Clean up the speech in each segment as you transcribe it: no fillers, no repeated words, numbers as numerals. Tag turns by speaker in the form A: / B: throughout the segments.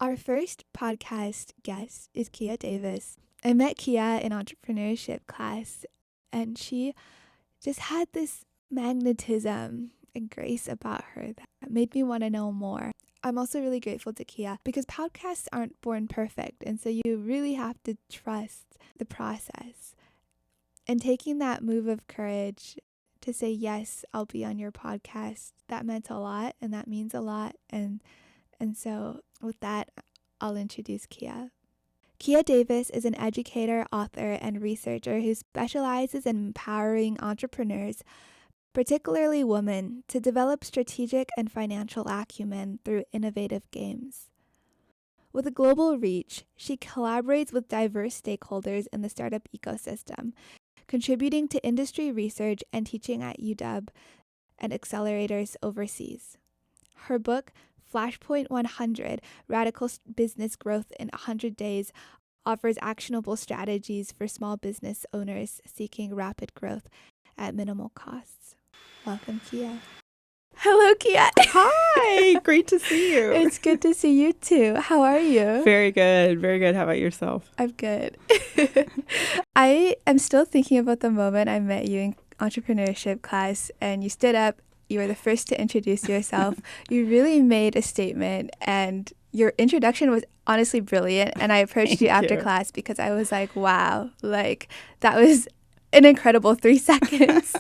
A: Our first podcast guest is Kia Davis. I met Kia in entrepreneurship class, and she just had this magnetism and grace about her that made me want to know more. I'm also really grateful to Kia because podcasts aren't born perfect, and so you really have to trust the process. And taking that move of courage to say, yes, I'll be on your podcast, that meant a lot, and that means a lot. And so with that, I'll introduce Kia. Kia Davis is an educator, author, and researcher who specializes in empowering entrepreneurs, particularly women, to develop strategic and financial acumen through innovative games. With a global reach, she collaborates with diverse stakeholders in the startup ecosystem, contributing to industry research and teaching at UW and accelerators overseas. Her book, Flashpoint 100, Radical Business Growth in 100 Days, offers actionable strategies for small business owners seeking rapid growth at minimal costs. Welcome, Kia. Hello, Kia.
B: Hi, great to see you.
A: It's good to see you too. How are you?
B: Very good, very good. How about yourself?
A: I'm good. I am still thinking about the moment I met you in entrepreneurship class and you stood up. You were the first to introduce yourself. You really made a statement, and your introduction was honestly brilliant. And I approached you after class because I was like, wow, like that was an incredible 3 seconds.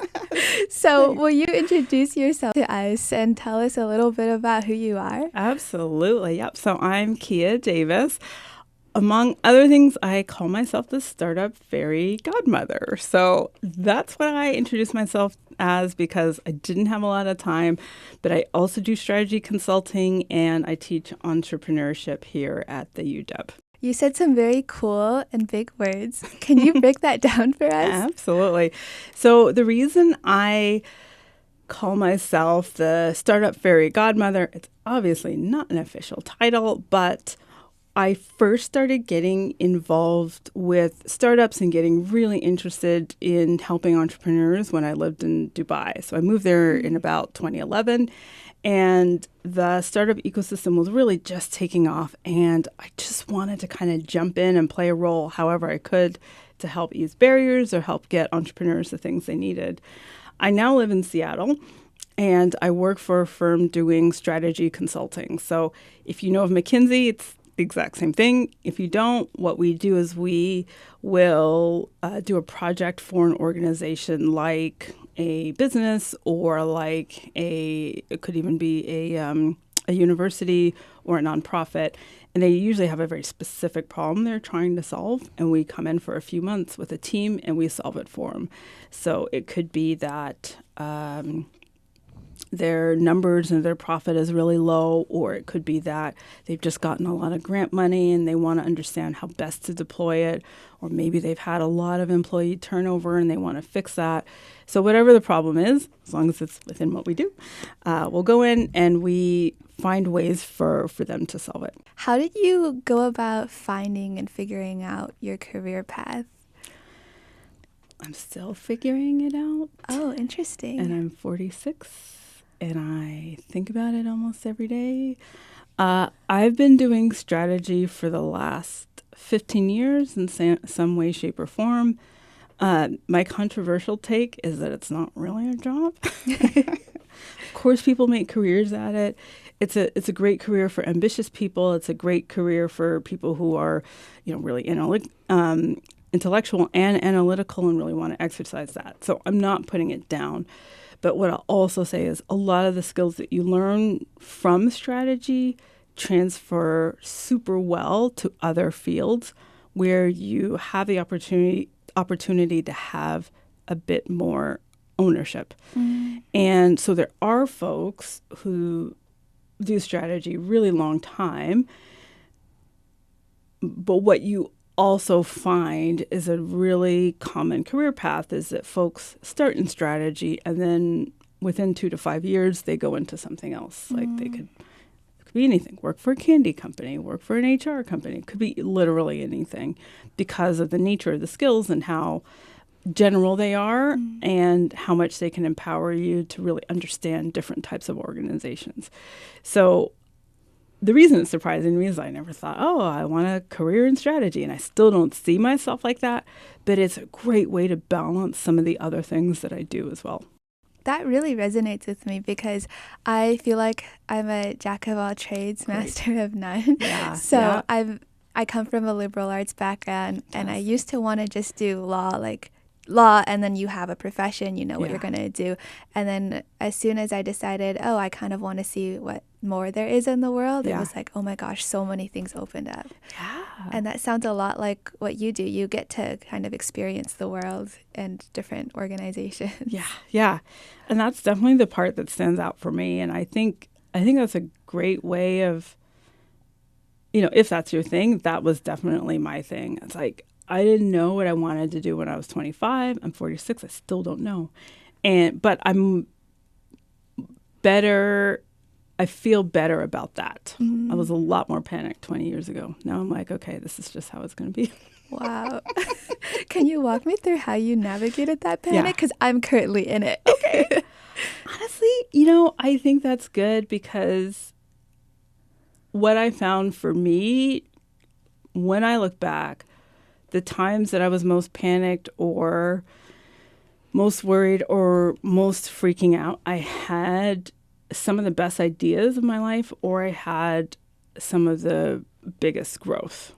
A: So will you introduce yourself to us and tell us a little bit about who you are?
B: Absolutely. Yep. So I'm Kia Davis. Among other things, I call myself the startup fairy godmother. So that's what I introduce myself as because I didn't have a lot of time, but I also do strategy consulting and I teach entrepreneurship here at the UW.
A: You said some very cool and big words. Can you break that down for us?
B: Absolutely. So the reason I call myself the startup fairy godmother, it's obviously not an official title, but I first started getting involved with startups and getting really interested in helping entrepreneurs when I lived in Dubai. So I moved there in about 2011, and the startup ecosystem was really just taking off, and I just wanted to kind of jump in and play a role however I could to help ease barriers or help get entrepreneurs the things they needed. I now live in Seattle, and I work for a firm doing strategy consulting. So if you know of McKinsey, it's the exact same thing. If you don't, what we do is we will do a project for an organization like a business or like it could even be a university or a nonprofit. And they usually have a very specific problem they're trying to solve. And we come in for a few months with a team and we solve it for them. So it could be that their numbers and their profit is really low, or it could be that they've just gotten a lot of grant money and they want to understand how best to deploy it, or maybe they've had a lot of employee turnover and they want to fix that. So whatever the problem is, as long as it's within what we do, we'll go in and we find ways for them to solve it.
A: How did you go about finding and figuring out your career path?
B: I'm still figuring it out.
A: Oh, interesting.
B: And I'm 46. And I think about it almost every day. I've been doing strategy for the last 15 years in some way, shape, or form. My controversial take is that it's not really a job. Of course, people make careers at it. It's a great career for ambitious people. It's a great career for people who are, really intellectual and analytical and really want to exercise that. So I'm not putting it down. But what I'll also say is a lot of the skills that you learn from strategy transfer super well to other fields where you have the opportunity to have a bit more ownership. Mm. And so there are folks who do strategy really long time, but what you also find is a really common career path is that folks start in strategy and then within 2 to 5 years they go into something else. Like it could be anything. Work for a candy company, work for an HR company. It could be literally anything because of the nature of the skills and how general they are and how much they can empower you to really understand different types of organizations. So the reason it's surprising to me is I never thought, oh, I want a career in strategy. And I still don't see myself like that. But it's a great way to balance some of the other things that I do as well.
A: That really resonates with me because I feel like I'm a jack of all trades, master of none.
B: Yeah,
A: So I come from a liberal arts background, and I used to want to just do law, and then you have a profession, you know what you're going to do. And then as soon as I decided, I kind of want to see what more there is in the world, it was like, oh my gosh, so many things opened up.
B: Yeah.
A: And that sounds a lot like what you do. You get to kind of experience the world and different organizations.
B: Yeah. And that's definitely the part that stands out for me. And I think that's a great way of, if that's your thing, that was definitely my thing. It's like, I didn't know what I wanted to do when I was 25. I'm 46. I still don't know. But I'm better. I feel better about that. I was a lot more panicked 20 years ago. Now I'm like, okay, this is just how it's going to be.
A: Wow. Can you walk me through how you navigated that panic? Because I'm currently in it.
B: Okay. Honestly, I think that's good because what I found for me, when I look back, the times that I was most panicked or most worried or most freaking out, I had some of the best ideas of my life, or I had some of the biggest growth.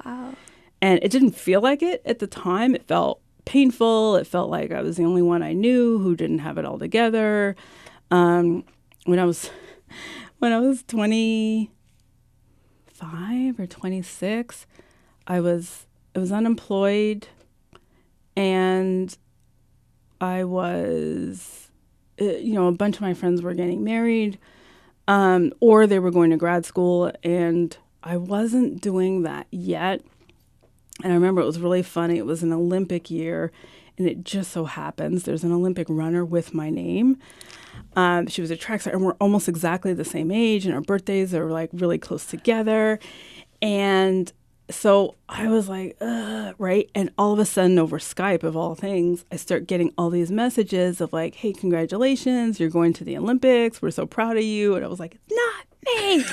A: Wow.
B: And it didn't feel like it at the time. It felt painful. It felt like I was the only one I knew who didn't have it all together. When I was 25 or 26, I was unemployed, and I was, a bunch of my friends were getting married, or they were going to grad school, and I wasn't doing that yet. And I remember it was really funny. It was an Olympic year, and it just so happens there's an Olympic runner with my name. She was a track star, and we're almost exactly the same age, and our birthdays are like really close together. And so I was like, right? And all of a sudden over Skype, of all things, I start getting all these messages of like, hey, congratulations, you're going to the Olympics. We're so proud of you. And I was like, it's not me.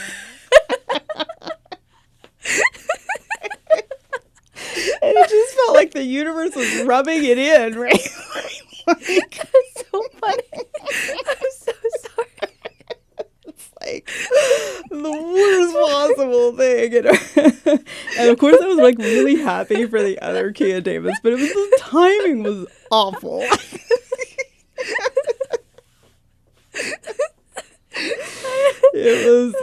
B: And it just felt like the universe was rubbing it in, right?
A: That's so funny. I'm so sorry.
B: It's like the worst possible thing. And of course, I was like really happy for the other Kia Davis, but the timing was awful. It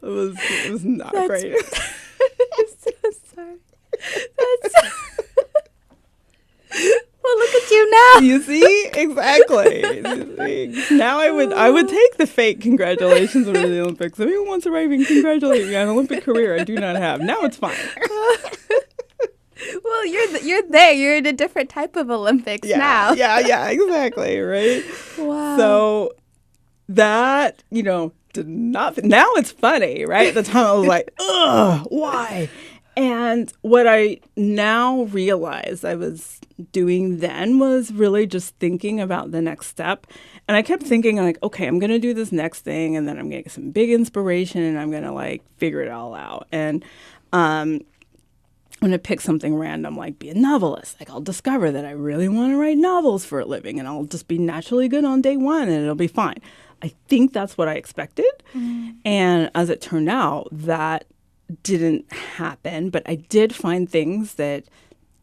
B: was not great.
A: I'm so sorry. Well, look at you now.
B: You see? Exactly. Now I would take the fake congratulations over the Olympics. If anyone wants to write me, congratulate me on an Olympic career I do not have. Now it's fine.
A: Well, you're there. You're in a different type of Olympics now.
B: Yeah, exactly, right?
A: Wow.
B: So that, did not. Now it's funny, right? At the time I was like, ugh, why? And what I now realize I was doing then was really just thinking about the next step. And I kept thinking like, okay, I'm going to do this next thing, and then I'm going to get some big inspiration, and I'm going to like figure it all out. And I'm going to pick something random, like be a novelist. Like I'll discover that I really want to write novels for a living, and I'll just be naturally good on day one, and it'll be fine. I think that's what I expected. Mm. And as it turned out, that didn't happen, but I did find things that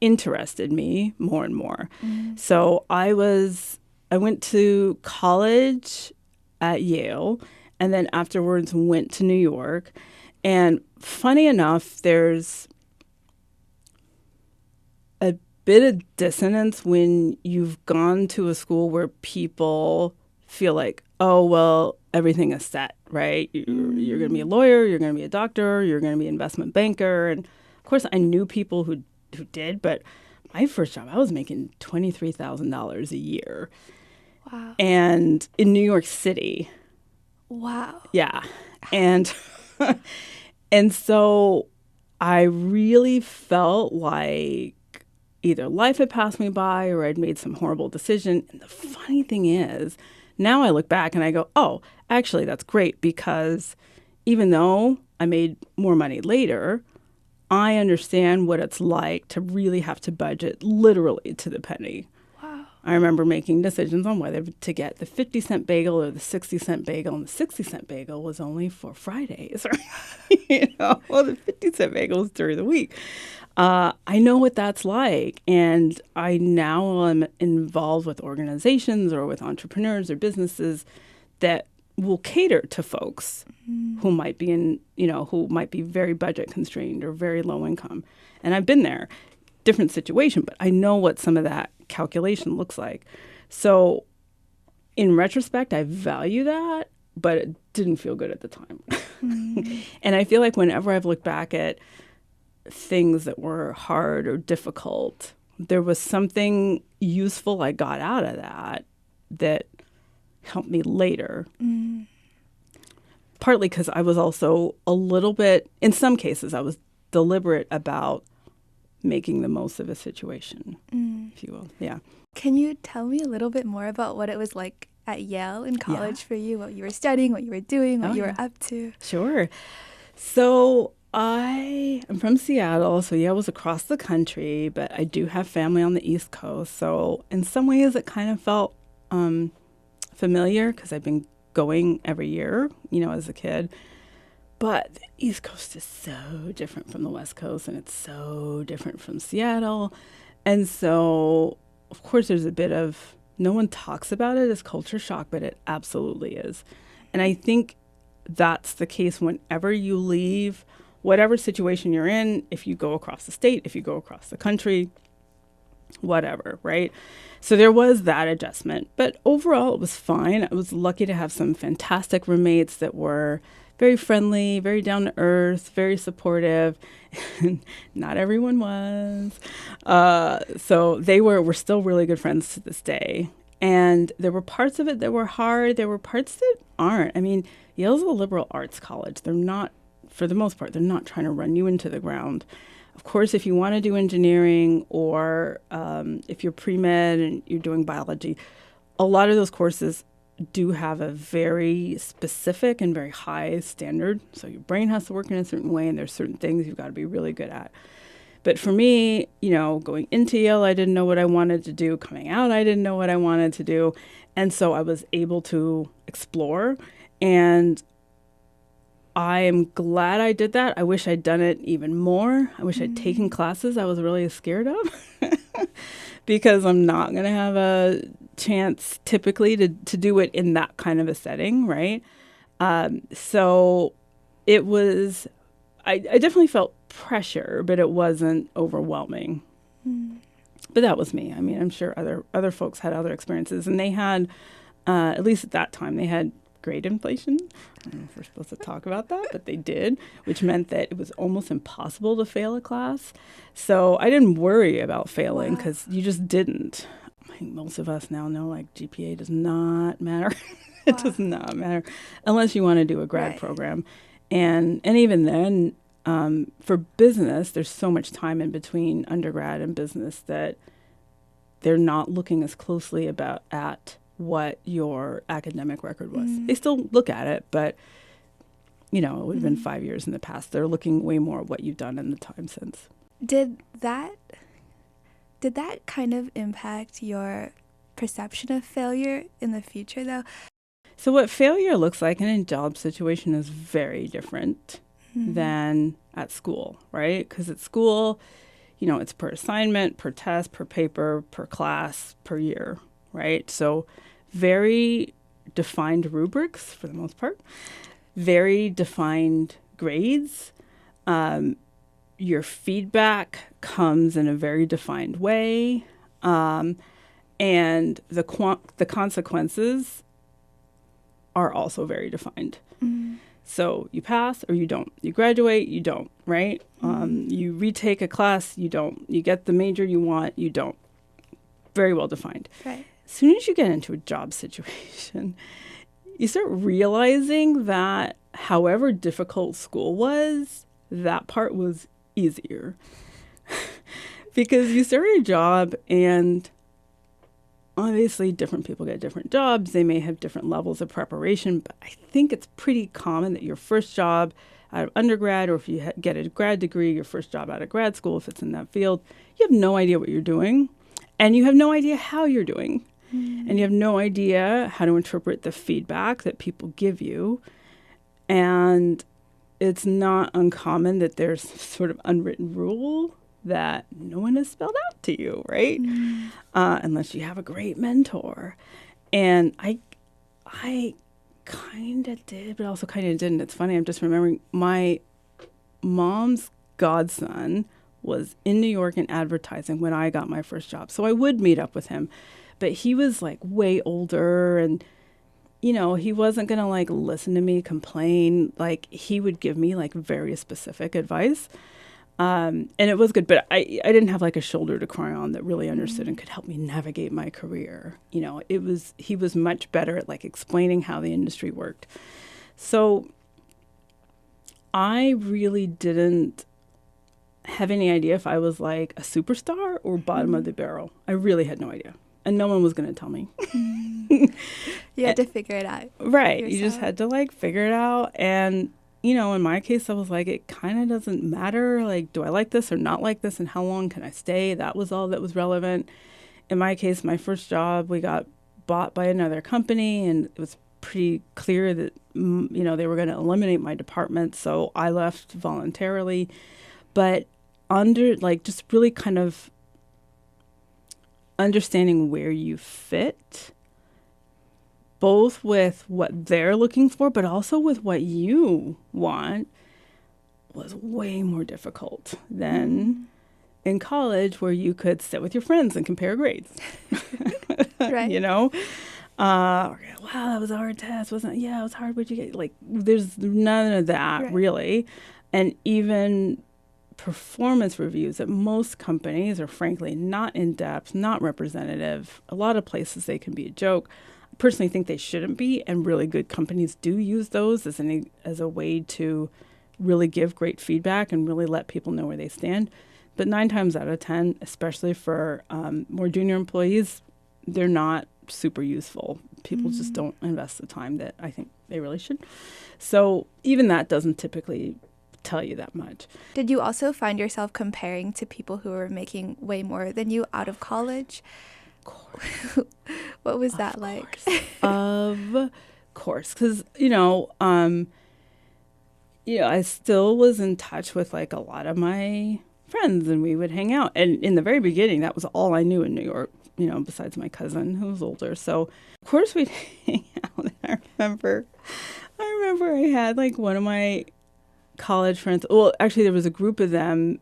B: interested me more and more. Mm. So I went to college at Yale, and then afterwards went to New York. And funny enough, there's a bit of dissonance when you've gone to a school where people feel like, oh, well, everything is set, right? You're going to be a lawyer, you're going to be a doctor, you're going to be an investment banker. And of course, I knew people who did, but my first job, I was making $23,000 a year.
A: Wow. And
B: in New York City.
A: Wow.
B: Yeah. And so I really felt like either life had passed me by or I'd made some horrible decision. And the funny thing is, now I look back and I go, oh, actually, that's great, because even though I made more money later, I understand what it's like to really have to budget literally to the penny.
A: Wow.
B: I remember making decisions on whether to get the 50-cent bagel or the 60-cent bagel, and the 60-cent bagel was only for Fridays. Well, the 50-cent bagel was during the week. I know what that's like, and I now am involved with organizations or with entrepreneurs or businesses that will cater to folks who might be who might be very budget constrained or very low income. And I've been there, different situation, but I know what some of that calculation looks like. So in retrospect, I value that, but it didn't feel good at the time. And I feel like whenever I've looked back at things that were hard or difficult, there was something useful I got out of that helped me later. Partly because I was also a little bit, in some cases, I was deliberate about making the most of a situation, if you will. Yeah.
A: Can you tell me a little bit more about what it was like at Yale in college for you, what you were studying, what you were doing, what you were up to?
B: Sure. So I am from Seattle, so Yale was across the country, but I do have family on the East Coast. So in some ways it kind of felt familiar because I've been going every year, as a kid. But the East Coast is so different from the West Coast, and it's so different from Seattle. And so, of course, there's a bit of, no one talks about it as culture shock, but it absolutely is. And I think that's the case whenever you leave whatever situation you're in, if you go across the state, if you go across the country, whatever, right? So there was that adjustment. But overall, it was fine. I was lucky to have some fantastic roommates that were very friendly, very down to earth, very supportive. Not everyone was. So we're still really good friends to this day. And there were parts of it that were hard. There were parts that aren't. I mean, Yale's a liberal arts college. They're not, for the most part, they're not trying to run you into the ground. Of course, if you want to do engineering or if you're pre-med and you're doing biology, a lot of those courses do have a very specific and very high standard. So your brain has to work in a certain way, and there's certain things you've got to be really good at. But for me, going into Yale, I didn't know what I wanted to do. Coming out, I didn't know what I wanted to do. And so I was able to explore. And I am glad I did that. I wish I'd done it even more. I wish I'd taken classes I was really scared of because I'm not going to have a chance typically to do it in that kind of a setting, right? So it was, I definitely felt pressure, but it wasn't overwhelming. But that was me. I mean, I'm sure other folks had other experiences, and they had, at least at that time, they had grade inflation. I don't know if we're supposed to talk about that, but they did, which meant that it was almost impossible to fail a class. So I didn't worry about failing because you just didn't. I think most of us now know GPA does not matter. It does not matter unless you want to do a grad program. And even then, for business, there's so much time in between undergrad and business that they're not looking as closely at what your academic record was. They still look at it, but it would have been 5 years in the past. They're looking way more at what you've done in the time since.
A: Did that kind of impact your perception of failure in the future, though?
B: So what failure looks like in a job situation is very different than at school, right? Because at school, it's per assignment, per test, per paper, per class, per year, right? So very defined rubrics for the most part, very defined grades. Your feedback comes in a very defined way, and the consequences are also very defined. So you pass or you don't. You graduate, you don't, right? You retake a class, you don't. You get the major you want, you don't. Very well defined.
A: Right.
B: As soon as you get into a job situation, you start realizing that however difficult school was, that part was easier. Because you start a job and obviously different people get different jobs. They may have different levels of preparation, but I think it's pretty common that your first job out of undergrad, or if you get a grad degree, your first job out of grad school, if it's in that field, you have no idea what you're doing, and you have no idea how you're doing, and you have no idea how to interpret the feedback that people give you. And it's not uncommon that there's sort of unwritten rule that no one has spelled out to you, right? Unless you have a great mentor. And I kind of did, but also kind of didn't. It's funny, I'm just remembering my mom's godson was in New York in advertising when I got my first job. So I would meet up with him, but he was like way older, and you know, he wasn't going to like listen to me complain. Like he would give me like very specific advice. And it was good, but I didn't have like a shoulder to cry on that really understood and could help me navigate my career. You know, he was much better at like explaining how the industry worked. So I really didn't have any idea if I was like a superstar or bottom of the barrel. I really had no idea. And no one was going to tell me.
A: You had to figure it out.
B: Right.
A: Yourself.
B: You just had to like figure it out. And you know, in my case, I was like, it kind of doesn't matter. Like, do I like this or not like this? And how long can I stay? That was all that was relevant. In my case, my first job, we got bought by another company, and it was pretty clear that, you know, they were going to eliminate my department. So I left voluntarily. But just really kind of understanding where you fit, both with what they're looking for, but also with what you want, was way more difficult than in college, where you could sit with your friends and compare grades.
A: Right.
B: You know? Wow, that was a hard test, wasn't it? Yeah, it was hard. What'd you get? Like, there's none of that, right, really. And even performance reviews at most companies are frankly not in-depth, not representative. A lot of places they can be a joke. Personally think they shouldn't be, and really good companies do use those as a way to really give great feedback and really let people know where they stand. But 9 times out of 10, especially for more junior employees, they're not super useful. People just don't invest the time that I think they really should. So even that doesn't typically tell you that much.
A: Did you also find yourself comparing to people who were making way more than you out of college? What was that like?
B: Of course, because I still was in touch with like a lot of my friends, and we would hang out. And in the very beginning, that was all I knew in New York, besides my cousin who was older. So of course we'd hang out. And I remember I had like one of my college friends. Well, actually, there was a group of them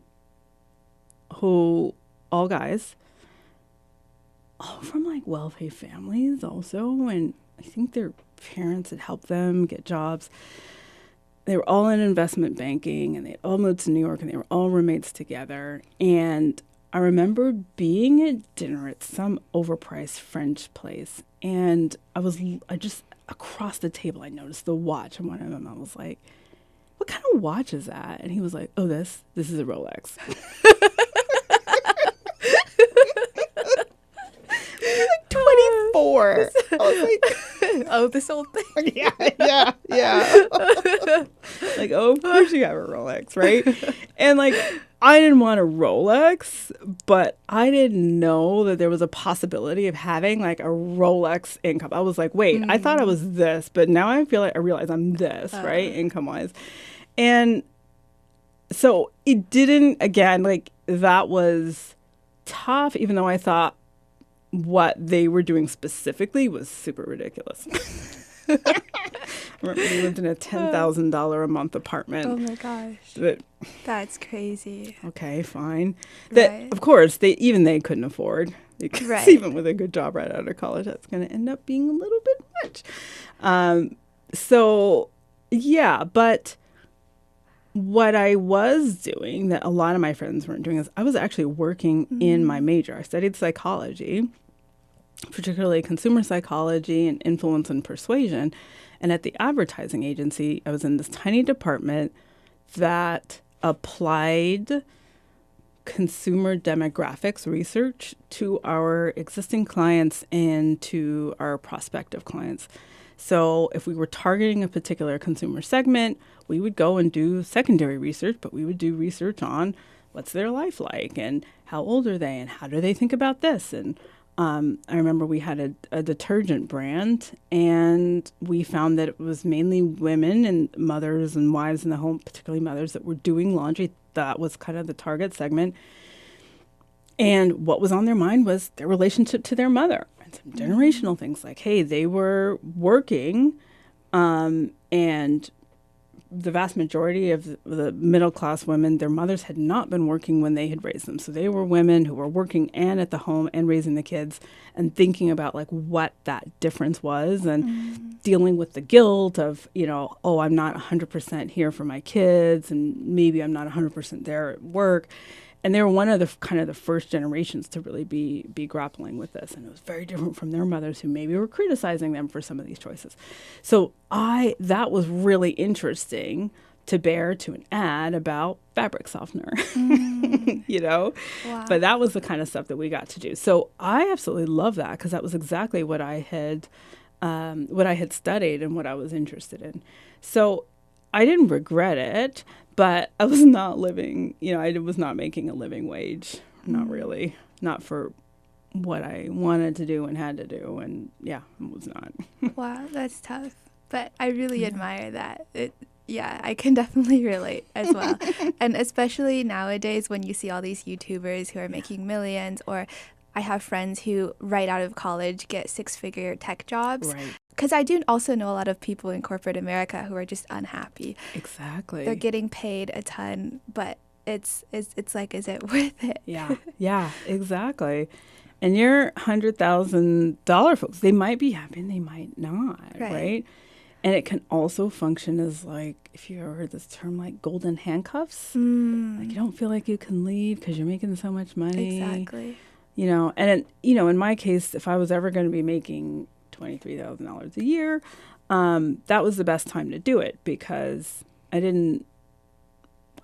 B: who, all guys, all from like wealthy families also, and I think their parents had helped them get jobs. They were all in investment banking, and they all moved to New York, and they were all roommates together. And I remember being at dinner at some overpriced French place, and I just across the table, I noticed the watch on one of them. I was like, "What kind of watch is that?" And he was like, "Oh, this is a Rolex." Like 24. I was like,
A: oh, this old thing.
B: Yeah. Like, oh, of course you have a Rolex, right? And like, I didn't want a Rolex, but I didn't know that there was a possibility of having like a Rolex income. I was like, wait, I thought I was this, but now I realize I'm this, right? Income wise. And so it didn't, again, like that was tough, even though I thought what they were doing specifically was super ridiculous. I remember we lived in a $10,000 a month apartment.
A: Oh my gosh. That's crazy.
B: Okay, fine. That, right. Of course, they couldn't afford. Because right. Even with a good job right out of college, that's going to end up being a little bit much. So, yeah, but what I was doing that a lot of my friends weren't doing is I was actually working in my major. I studied psychology, particularly consumer psychology and influence and persuasion. And at the advertising agency, I was in this tiny department that applied consumer demographics research to our existing clients and to our prospective clients. So if we were targeting a particular consumer segment, we would go and do secondary research, but we would do research on what's their life like and how old are they and how do they think about this. And I remember we had a detergent brand, and we found that it was mainly women and mothers and wives in the home, particularly mothers, that were doing laundry. That was kind of the target segment. And what was on their mind was their relationship to their mother and some generational things like, hey, they were working, and the vast majority of the middle-class women, their mothers had not been working when they had raised them. So they were women who were working and at the home and raising the kids and thinking about like what that difference was and dealing with the guilt of, oh, I'm not 100% here for my kids and maybe I'm not 100% there at work. And they were one of the kind of the first generations to really be grappling with this. And it was very different from their mothers who maybe were criticizing them for some of these choices. So that was really interesting to bear to an ad about fabric softener,
A: Wow.
B: But that was the kind of stuff that we got to do. So I absolutely love that because that was exactly what I had studied and what I was interested in. So I didn't regret it, but I was not living, I was not making a living wage. Not really. Not for what I wanted to do and had to do. And yeah, it was not.
A: Wow, that's tough. But I really admire that. I can definitely relate as well. And especially nowadays when you see all these YouTubers who are making millions, or I have friends who right out of college get 6-figure tech jobs.
B: Right.
A: Because I do also know a lot of people in corporate America who are just unhappy.
B: Exactly.
A: They're getting paid a ton, but it's like, is it worth it?
B: Yeah, exactly. And your $100,000 folks, they might be happy and they might not, right? And it can also function as like, if you ever heard this term, like golden handcuffs. Like you don't feel like you can leave because you're making so much money.
A: Exactly.
B: And in my case, if I was ever going to be making $23,000 a year, that was the best time to do it because I didn't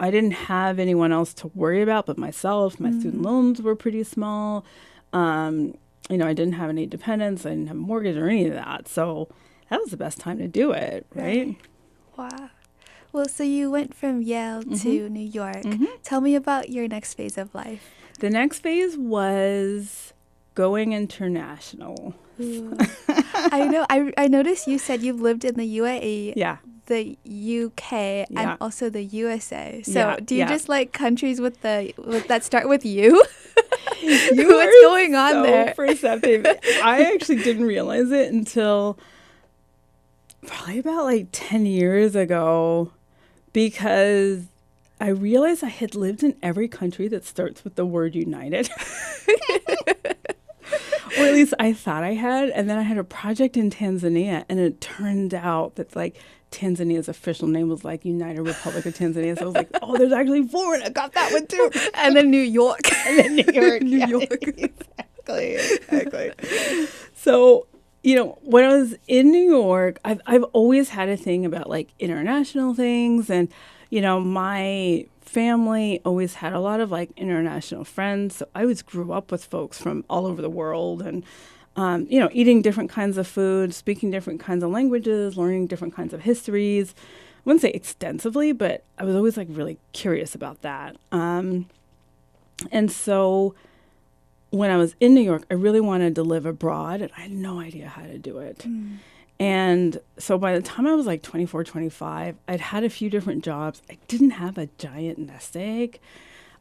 B: have anyone else to worry about but myself. My student loans were pretty small. I didn't have any dependents. I didn't have a mortgage or any of that. So that was the best time to do it, right?
A: Wow. Well, so you went from Yale to New York. Tell me about your next phase of life.
B: The next phase was going international.
A: I know. I noticed you said you've lived in the UAE, the UK, and also the USA. So do you just like countries that start with U? What's going on there?
B: Perceptive. I actually didn't realize it until probably about like 10 years ago because I realized I had lived in every country that starts with the word United. Or at least I thought I had. And then I had a project in Tanzania, and it turned out that like Tanzania's official name was like United Republic of Tanzania. So I was like, oh, there's actually 4, and I got that one too.
A: And then New York.
B: And then New York.
A: New York.
B: Exactly. So, when I was in New York, I've always had a thing about like international things. And, my family always had a lot of like international friends. So I always grew up with folks from all over the world and, eating different kinds of food, speaking different kinds of languages, learning different kinds of histories. I wouldn't say extensively, but I was always like really curious about that. And so when I was in New York, I really wanted to live abroad, and I had no idea how to do it. And so by the time I was like 24, 25, I'd had a few different jobs. I didn't have a giant nest egg.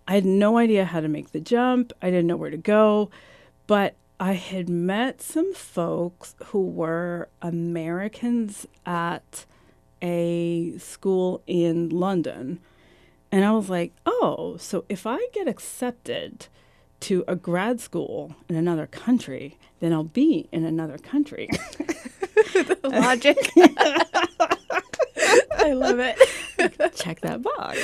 B: I had no idea how to make the jump. I didn't know where to go. But I had met some folks who were Americans at a school in London. And I was like, oh, so if I get accepted to a grad school in another country, then I'll be in another country.
A: The logic. I love it.
B: Check that box.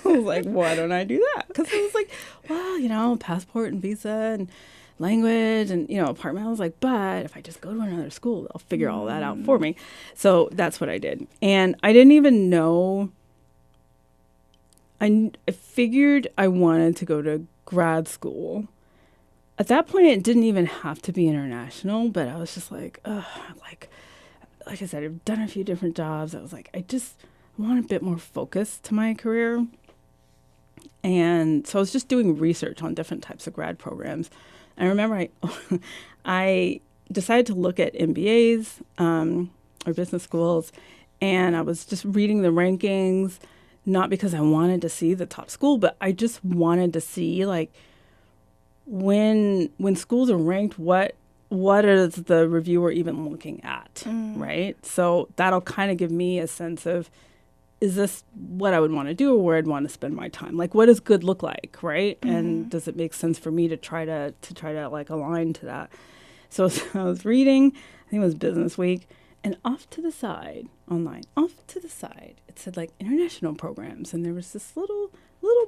B: I was like, why don't I do that? Because it was like, well, passport and visa and language and, apartment. I was like, but if I just go to another school, they'll figure all that out for me. So that's what I did. And I didn't even know. I figured I wanted to go to grad school. At that point, it didn't even have to be international, but I was just like, ugh, like I said, I've done a few different jobs. I was like, I just want a bit more focus to my career. And so I was just doing research on different types of grad programs. I remember I decided to look at MBAs or business schools, and I was just reading the rankings, not because I wanted to see the top school, but I just wanted to see, like, when schools are ranked, what is the reviewer even looking at, right? So that'll kind of give me a sense of, is this what I would want to do or where I'd want to spend my time? Like, what does good look like, right? And does it make sense for me to try to like align to that? So I was reading, I think it was Business Week, and off to the side, it said like international programs, and there was this little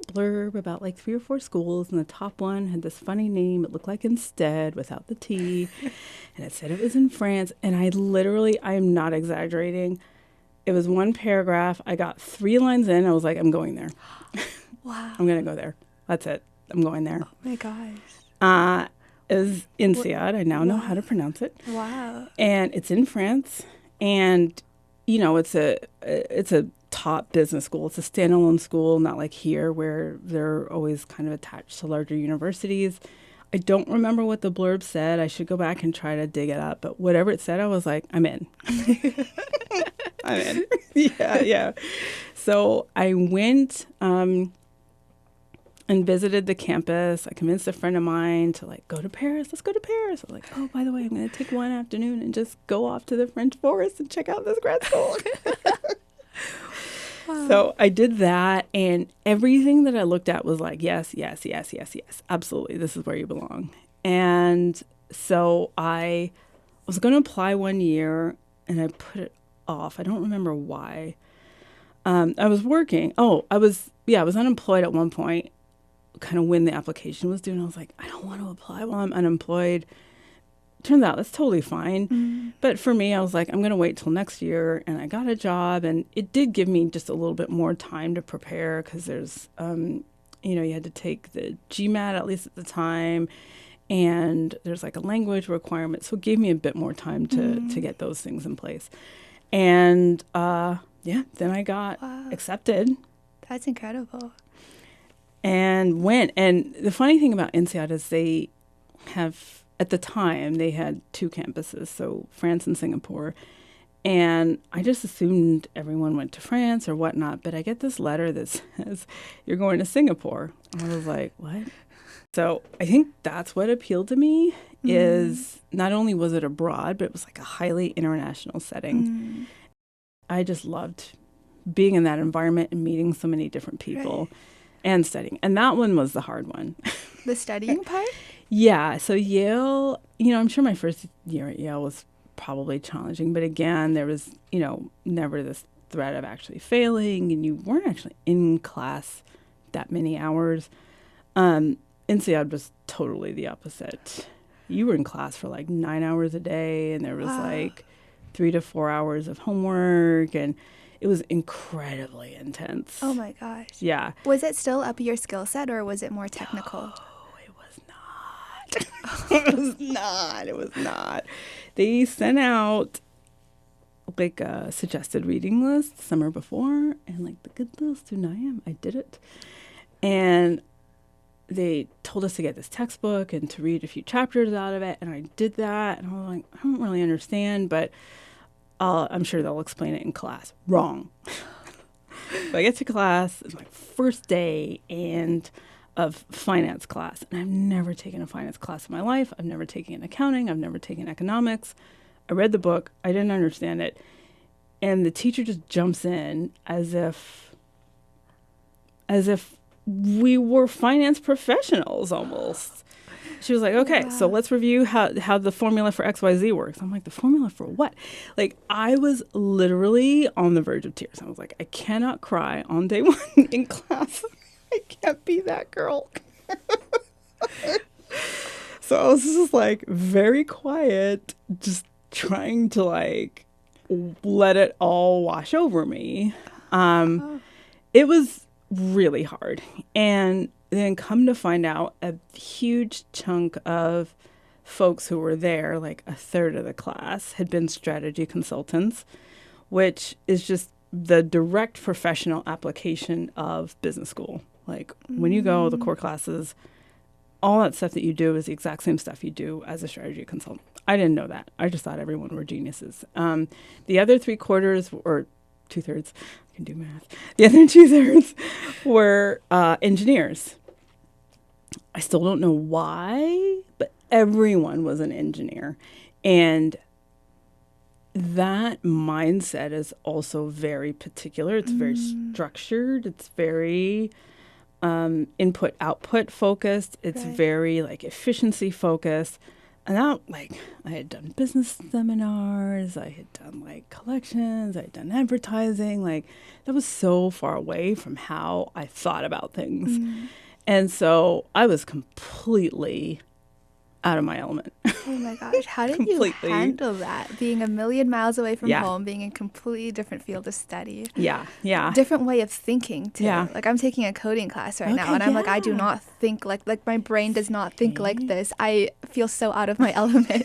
B: blurb about like 3 or 4 schools, and the top one had this funny name. It looked like INSEAD without the T, and it said it was in France. And I am not exaggerating, it was one paragraph. I got 3 lines in. I was like, I'm going there.
A: Wow.
B: I'm going to go there. That's it. I'm going there.
A: Oh my gosh.
B: It was INSEAD. I now know how to pronounce it.
A: Wow.
B: And it's in France. And, you know, it's a top business school. It's a standalone school, not like here where they're always kind of attached to larger universities. I don't remember what the blurb said. I should go back and try to dig it up. But whatever it said, I was like, I'm in. I'm in. Yeah. So I went and visited the campus. I convinced a friend of mine to like go to Paris. Let's go to Paris. I'm like, oh, by the way, I'm going to take one afternoon and just go off to the French forest and check out this grad school. Wow. So I did that, and everything that I looked at was like, yes, absolutely, this is where you belong. And so I was going to apply one year, and I put it off. I don't remember why. I was working. I was unemployed at one point, kind of when the application was due, and I was like, I don't want to apply while I'm unemployed. Turns out that's totally fine. But for me, I was like, I'm going to wait till next year. And I got a job, and it did give me just a little bit more time to prepare, because there's, you had to take the GMAT at least at the time. And there's like a language requirement. So it gave me a bit more time to get those things in place. And then I got accepted.
A: That's incredible.
B: And went. And the funny thing about INSEAD is they have, at the time, they had 2 campuses, so France and Singapore. And I just assumed everyone went to France or whatnot, but I get this letter that says, you're going to Singapore. And I was like, what? So I think that's what appealed to me, is not only was it abroad, but it was like a highly international setting. I just loved being in that environment and meeting so many different people and studying. And that one was the hard one.
A: The studying part?
B: Yeah. So Yale, I'm sure my first year at Yale was probably challenging. But again, there was, never this threat of actually failing. And you weren't actually in class that many hours. INSEAD was totally the opposite. You were in class for like 9 hours a day. And there was like 3 to 4 hours of homework. And it was incredibly intense.
A: Oh, my gosh.
B: Yeah.
A: Was it still up your skill set, or was it more technical?
B: It was not. They sent out like a suggested reading list summer before, and like the good little student I am, I did it. And they told us to get this textbook and to read a few chapters out of it, and I did that, and I was like, I don't really understand, but I'm sure they'll explain it in class. Wrong. So I get to class, it's my first day, and of finance class. And I've never taken a finance class in my life. I've never taken accounting. I've never taken economics. I read the book. I didn't understand it. And the teacher just jumps in as if we were finance professionals almost. She was like, okay, so let's review how the formula for XYZ works. I'm like, the formula for what? Like, I was literally on the verge of tears. I was like, I cannot cry on day 1 in class. I can't be that girl. So I was just like very quiet, just trying to like let it all wash over me. It was really hard. And then come to find out, a huge chunk of folks who were there, like a third of the class, had been strategy consultants, which is just the direct professional application of business school. Like when you go, the core classes, all that stuff that you do is the exact same stuff you do as a strategy consultant. I didn't know that. I just thought everyone were geniuses. The other 3/4 or 2/3, I can do math. The other 2/3 were engineers. I still don't know why, but everyone was an engineer. And that mindset is also very particular. It's very structured. It's very input output focused. It's very like efficiency focused. And that, like, I had done business seminars, I had done like collections, I had done advertising. Like, that was so far away from how I thought about things. And so I was completely out of my element.
A: Oh my gosh, how did you handle that? Being a million miles away from home, being in a completely different field of study.
B: Yeah.
A: Different way of thinking too. Like, I'm taking a coding class right now, and I'm like, I do not think like my brain does not think like this. I feel so out of my element.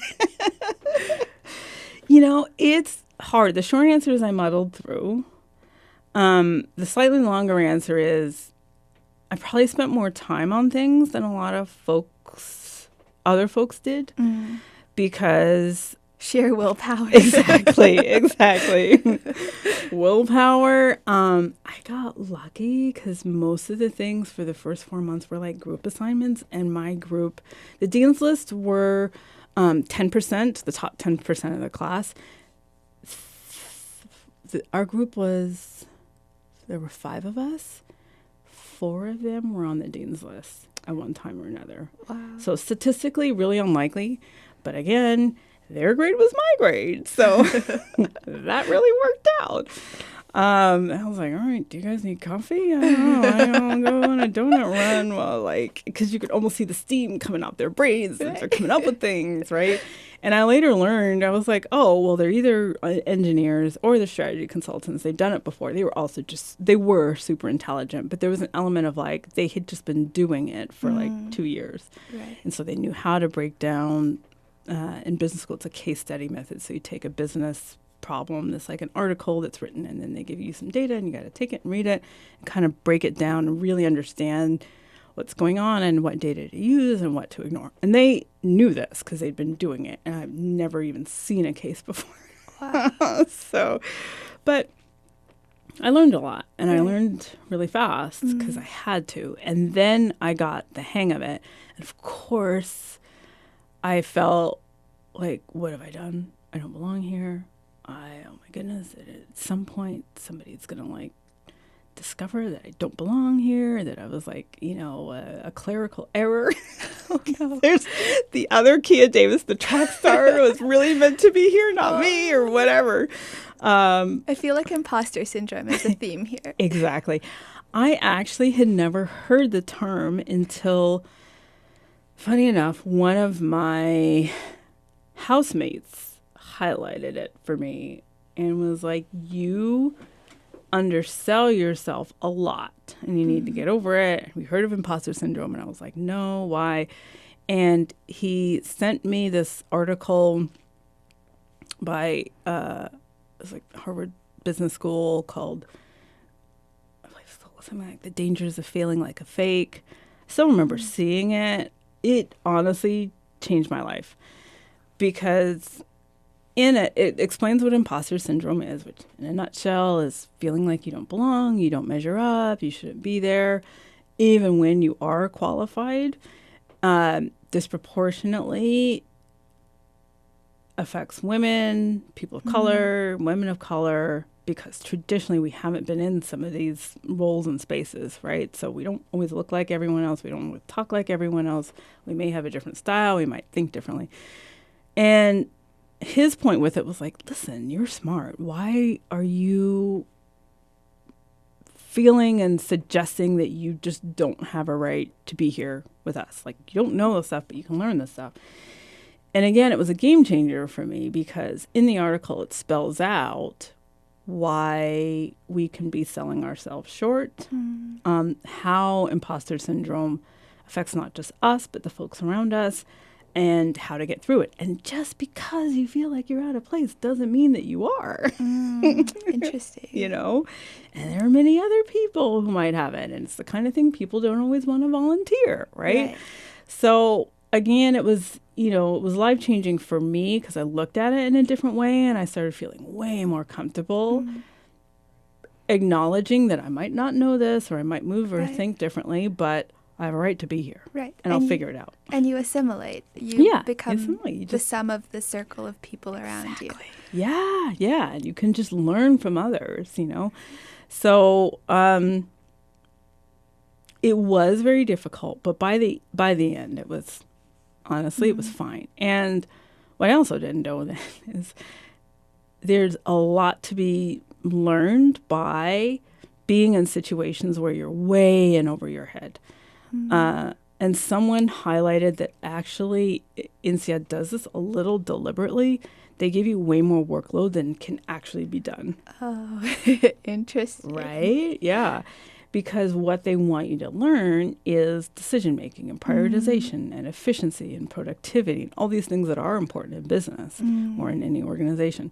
B: You know, it's hard. The short answer is I muddled through. The slightly longer answer is I probably spent more time on things than a lot of other folks did, because
A: sheer willpower.
B: Exactly. Willpower. I got lucky because most of the things for the first 4 months were like group assignments, and my group, the dean's list were 10%, the top 10% of the class. Our group there were 5 of us. 4 of them were on the dean's list at one time or another.
A: Wow.
B: So statistically, really unlikely. But again, their grade was my grade. So that really worked out. I was like, all right, do you guys need coffee? I don't know. I don't go on a donut run. Well, like, because you could almost see the steam coming out their brains as they're coming up with things, right? And I later learned, I was like, oh, well, they're either engineers or the strategy consultants. They've done it before. They were also they were super intelligent, but there was an element of like, they had just been doing it for like 2 years.
A: Right.
B: And so they knew how to break down, in business school, it's a case study method. So you take a business problem that's like an article that's written, and then they give you some data, and you got to take it and read it and kind of break it down and really understand what's going on and what data to use and what to ignore. And they knew this because they'd been doing it, and I've never even seen a case before.
A: Wow.
B: But I learned a lot, and I learned really fast because I had to. And then I got the hang of it. And of course, I felt like, what have I done? I don't belong here. Oh my goodness, at some point somebody's going to like discover that I don't belong here, that I was like, a clerical error.
A: Oh, no.
B: There's the other Kia Davis, the track star, was really meant to be here, not me, or whatever.
A: I feel like imposter syndrome is a theme here.
B: Exactly. I actually had never heard the term until, funny enough, one of my housemates highlighted it for me and was like, you undersell yourself a lot and you need to get over it. We heard of imposter syndrome, and I was like, no, why? And he sent me this article by it was like Harvard Business School called something like The Dangers of Failing Like a Fake. I still remember seeing it. It honestly changed my life because in it explains what imposter syndrome is, which in a nutshell is feeling like you don't belong, you don't measure up, you shouldn't be there, even when you are qualified. Disproportionately affects women, people of color, women of color, because traditionally we haven't been in some of these roles and spaces, right? So we don't always look like everyone else. We don't always talk like everyone else. We may have a different style. We might think differently. And his point with it was like, listen, you're smart. Why are you feeling and suggesting that you just don't have a right to be here with us? Like, you don't know this stuff, but you can learn this stuff. And again, it was a game changer for me because in the article, it spells out why we can be selling ourselves short, how imposter syndrome affects not just us, but the folks around us, and how to get through it. And just because you feel like you're out of place doesn't mean that you are.
A: Interesting.
B: You know, and there are many other people who might have it. And it's the kind of thing people don't always want to volunteer, right? So again, it was, it was life-changing for me because I looked at it in a different way and I started feeling way more comfortable acknowledging that I might not know this or I might move or think differently, but I have a right to be here.
A: Right.
B: And I'll figure it out.
A: And you assimilate. You become
B: assimilate.
A: the sum of the circle of people around you.
B: Yeah. And you can just learn from others, So it was very difficult, but by the end, it was, honestly, it was fine. And what I also didn't know then is there's a lot to be learned by being in situations where you're way in over your head. And someone highlighted that actually INSEAD does this a little deliberately. They give you way more workload than can actually be done.
A: Oh, interesting.
B: Right? Yeah. Because what they want you to learn is decision making and prioritization and efficiency and productivity and all these things that are important in business or in any organization.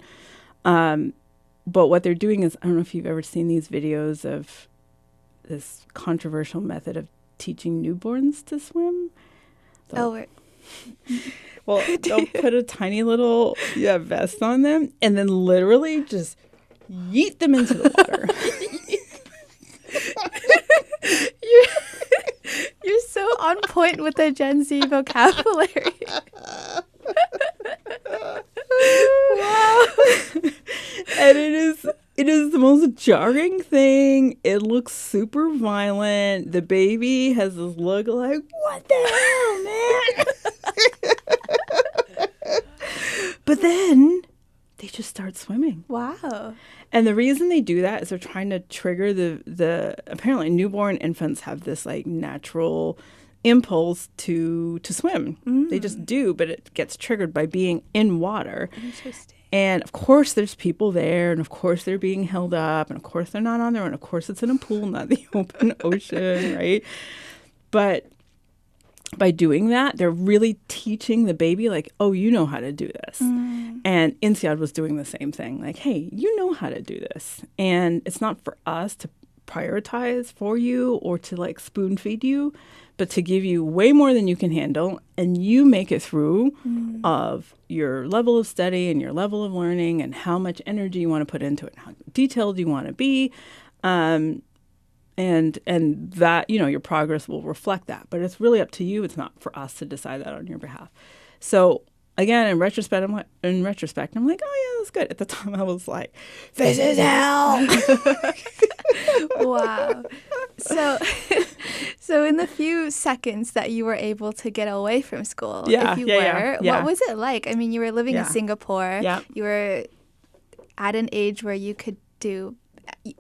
B: But what they're doing is, I don't know if you've ever seen these videos of this controversial method of teaching newborns to swim. Well, they'll put a tiny little vest on them and then literally just yeet them into the water.
A: You're so on point with the Gen Z vocabulary. Wow.
B: And it is the most jarring thing. It looks super violent. The baby has this look like, what the hell, man? But then they just start swimming.
A: Wow.
B: And the reason they do that is they're trying to trigger the apparently newborn infants have this like natural impulse to swim. They just do, but it gets triggered by being in water.
A: Interesting.
B: And of course there's people there, and of course they're being held up, and of course they're not on their own. Of course it's in a pool, not the open ocean, right? But by doing that, they're really teaching the baby, like, oh, you know how to do this. And INSEAD was doing the same thing. Like, hey, you know how to do this. And it's not for us to prioritize for you or to, like, spoon feed you, but to give you way more than you can handle. And you make it through of your level of study and your level of learning and how much energy you want to put into it, how detailed you want to be. And that, your progress will reflect that. But it's really up to you. It's not for us to decide that on your behalf. So again, in retrospect, I'm like, oh yeah, that's good. At the time, I was like, this is hell.
A: Wow. So in the few seconds that you were able to get away from school, what was it like? I mean, you were living in Singapore. Yeah. You were at an age where you could do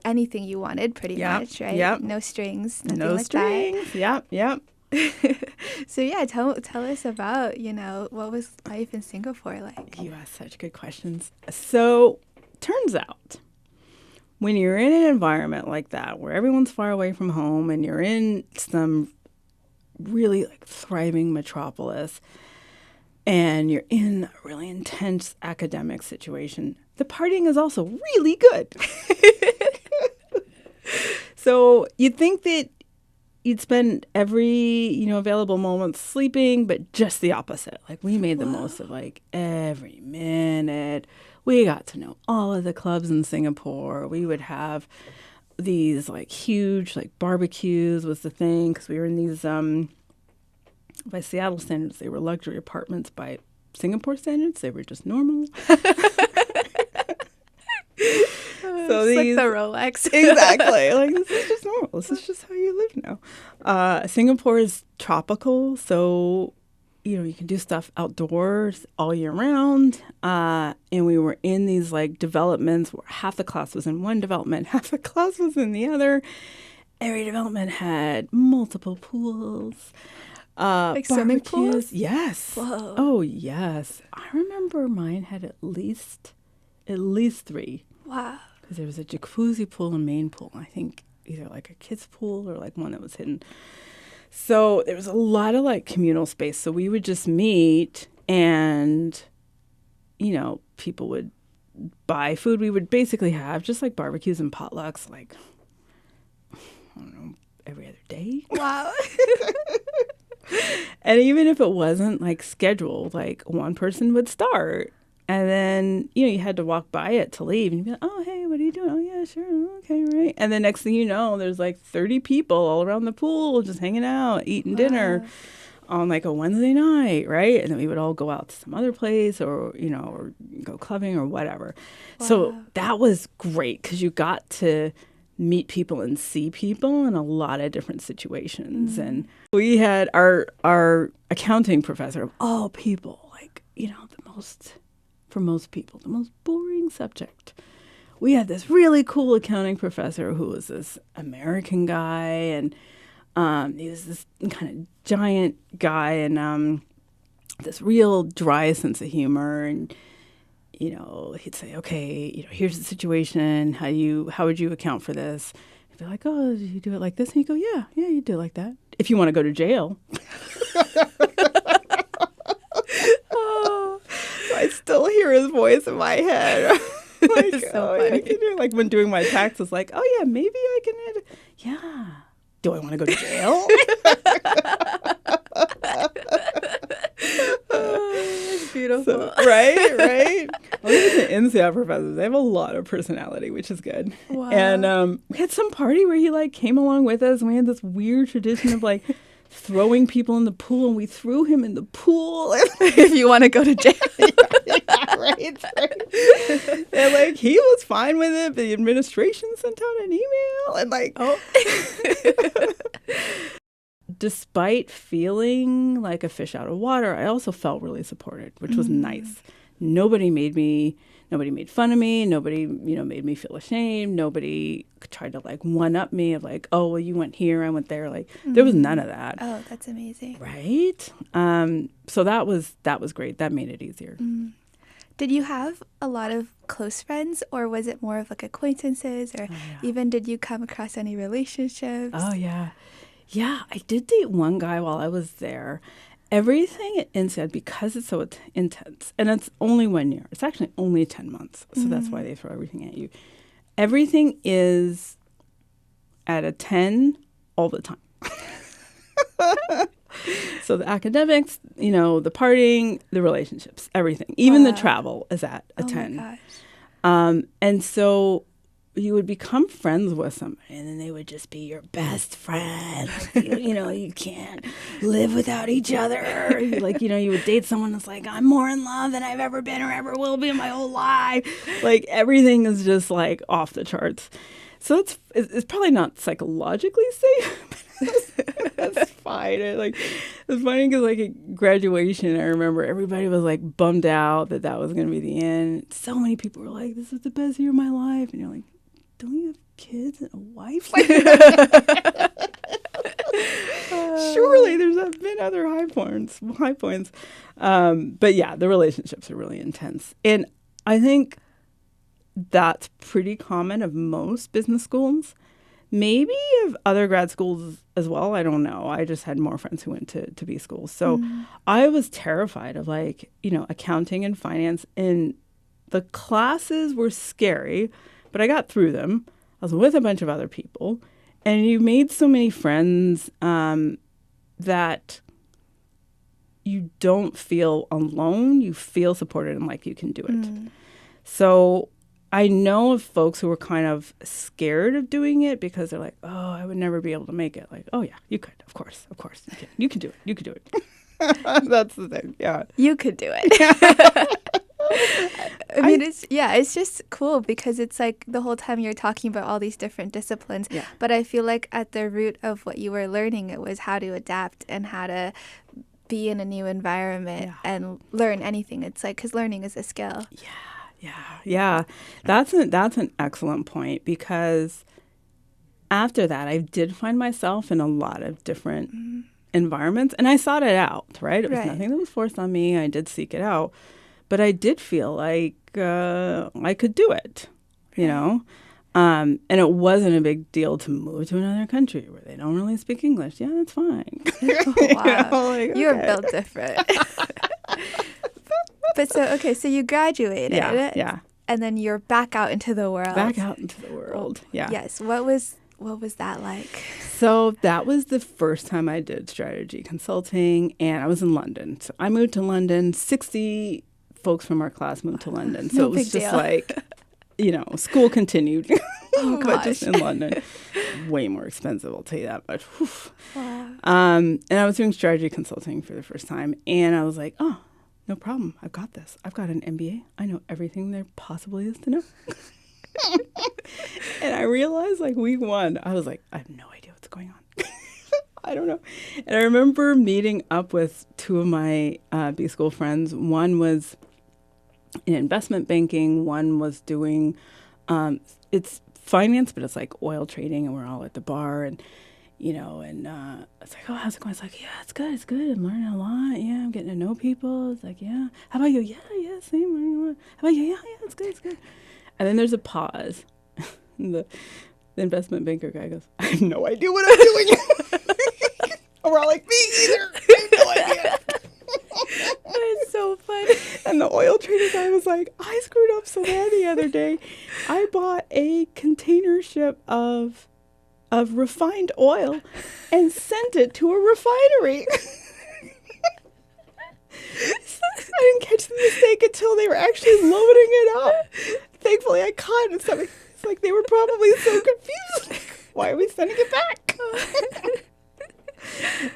A: anything you wanted, pretty much, right? Yep. No strings, nothing like that.
B: Yep.
A: So tell us about, what was life in Singapore like?
B: You ask such good questions. So turns out when you're in an environment like that where everyone's far away from home and you're in some really like thriving metropolis and you're in a really intense academic situation, the partying is also really good. So you'd think that you'd spend every, available moment sleeping, but just the opposite. Like, we made the most of, like, every minute. We got to know all of the clubs in Singapore. We would have these, like, huge, like, barbecues was the thing, because we were in these, by Seattle standards, they were luxury apartments. By Singapore standards, they were just normal.
A: So these, like the Rolex.
B: Exactly. Like, this is just normal. This is just how you live now. Singapore is tropical, so, you can do stuff outdoors all year round. And we were in these, like, developments where half the class was in one development, half the class was in the other. Every development had multiple pools.
A: Like swimming pools?
B: Yes.
A: Whoa.
B: Oh, yes. I remember mine had at least 3.
A: Wow.
B: there was a jacuzzi pool and main pool. I think either like a kid's pool or like one that was hidden. So there was a lot of like communal space. So we would just meet and, you know, people would buy food. We would basically have just like barbecues and potlucks, like, I don't know, every other day.
A: Wow.
B: And even if it wasn't like scheduled, like one person would start. And then, you know, you had to walk by it to leave. And you'd be like, oh, hey, what are you doing? Oh, yeah, sure. Okay, right. And then next thing you know, there's like 30 people all around the pool just hanging out, eating dinner on like a Wednesday night, right? And then we would all go out to some other place or, you know, or go clubbing or whatever.
A: Wow.
B: So that was great because you got to meet people and see people in a lot of different situations. And we had our accounting professor of all people, like, you know, for most people, the most boring subject. We had this really cool accounting professor who was this American guy, and he was this kind of giant guy and this real dry sense of humor. And, you know, he'd say, okay, you know, here's the situation. How would you account for this? He'd be like, oh, you do it like this? And you go, yeah, you do it like that. If you want to go to jail. I still hear his voice in my head. Like,
A: so funny.
B: I can do, like when doing my taxes, like, oh yeah, maybe I can. Yeah. Do I want to go to jail?
A: That's beautiful.
B: So, right. Well, even the INSEAD professors, they have a lot of personality, which is good.
A: Wow.
B: And we had some party where he like came along with us, and we had this weird tradition of like throwing people in the pool, and we threw him in the pool.
A: If you want to go to jail.
B: Right. And like he was fine with it, but the administration sent out an email and like, despite feeling like a fish out of water, I also felt really supported, which was nice. Nobody made fun of me. Nobody, you know, made me feel ashamed. Nobody tried to like one up me of like, oh, well, you went here, I went there. Like there was none of that.
A: Oh, that's amazing.
B: Right. So that was great. That made it easier.
A: Did you have a lot of close friends, or was it more of like acquaintances, or even did you come across any relationships?
B: Oh, yeah. Yeah, I did date one guy while I was there. Everything at INSEAD, because it's so intense, and it's only 1 year. It's actually only 10 months, so that's why they throw everything at you. Everything is at a 10 all the time. So the academics, you know, the partying, the relationships, everything. Even the travel is at a 10.
A: My gosh.
B: And so you would become friends with somebody, and then they would just be your best friend. You know, you can't live without each other. Like, you know, you would date someone that's like, I'm more in love than I've ever been or ever will be in my whole life. Like, everything is just, like, off the charts. So it's probably not psychologically safe. That's fine. It's funny because, like, at graduation, I remember everybody was, like, bummed out that was going to be the end. So many people were like, this is the best year of my life. And you're like, don't you have kids and a wife? Surely there's been other high points. But yeah, the relationships are really intense. And I think that's pretty common of most business schools. Maybe of other grad schools as well. I don't know. I just had more friends who went to B schools. So I was terrified of, like, you know, accounting and finance. And the classes were scary, but I got through them. I was with a bunch of other people. And you made so many friends that you don't feel alone. You feel supported and like you can do it. So I know of folks who are kind of scared of doing it because they're like, oh, I would never be able to make it. Like, oh, yeah, you could. Of course. You can do it. You can do it. That's the thing. Yeah.
A: You could do it. I mean, it's just cool because it's like the whole time you're talking about all these different disciplines. Yeah. But I feel like at the root of what you were learning, it was how to adapt and how to be in a new environment and learn anything. It's like, because learning is a skill.
B: Yeah. That's an excellent point, because after that, I did find myself in a lot of different environments, and I sought it out, right? It was nothing that was forced on me. I did seek it out, but I did feel like I could do it. you know? And it wasn't a big deal to move to another country where they don't really speak English. Yeah, that's fine.
A: Wow. You're built different. But so you graduated.
B: Yeah.
A: And then you're back out into the world.
B: Back out into the world. Yeah.
A: Yes. What was that like?
B: So that was the first time I did strategy consulting, and I was in London. So I moved to London. 60 folks from our class moved to London. So it was just like, school continued. But just in London. Way more expensive, I'll tell you that much.
A: Wow.
B: And I was doing strategy consulting for the first time, and I was like, oh, no problem. I've got this. I've got an MBA. I know everything there possibly is to know. And I realized, like, week one, I was like, I have no idea what's going on. I don't know. And I remember meeting up with two of my B-school friends. One was in investment banking. One was doing, it's finance, but it's like oil trading, and we're all at the bar, and it's like, oh, how's it going? It's like, yeah, it's good. I'm learning a lot. Yeah, I'm getting to know people. It's like, yeah. How about you? Yeah, same. Learning a lot. How about you? Yeah, it's good. And then there's a pause. The investment banker guy goes, I have no idea what I'm doing. And we're all like, me either. I have no idea.
A: That is so funny.
B: And the oil trader guy was like, I screwed up so bad the other day. I bought a container ship of refined oil and sent it to a refinery. I didn't catch the mistake until they were actually loading it up. Thankfully, I caught it. So it's like they were probably so confused. Why are we sending it back?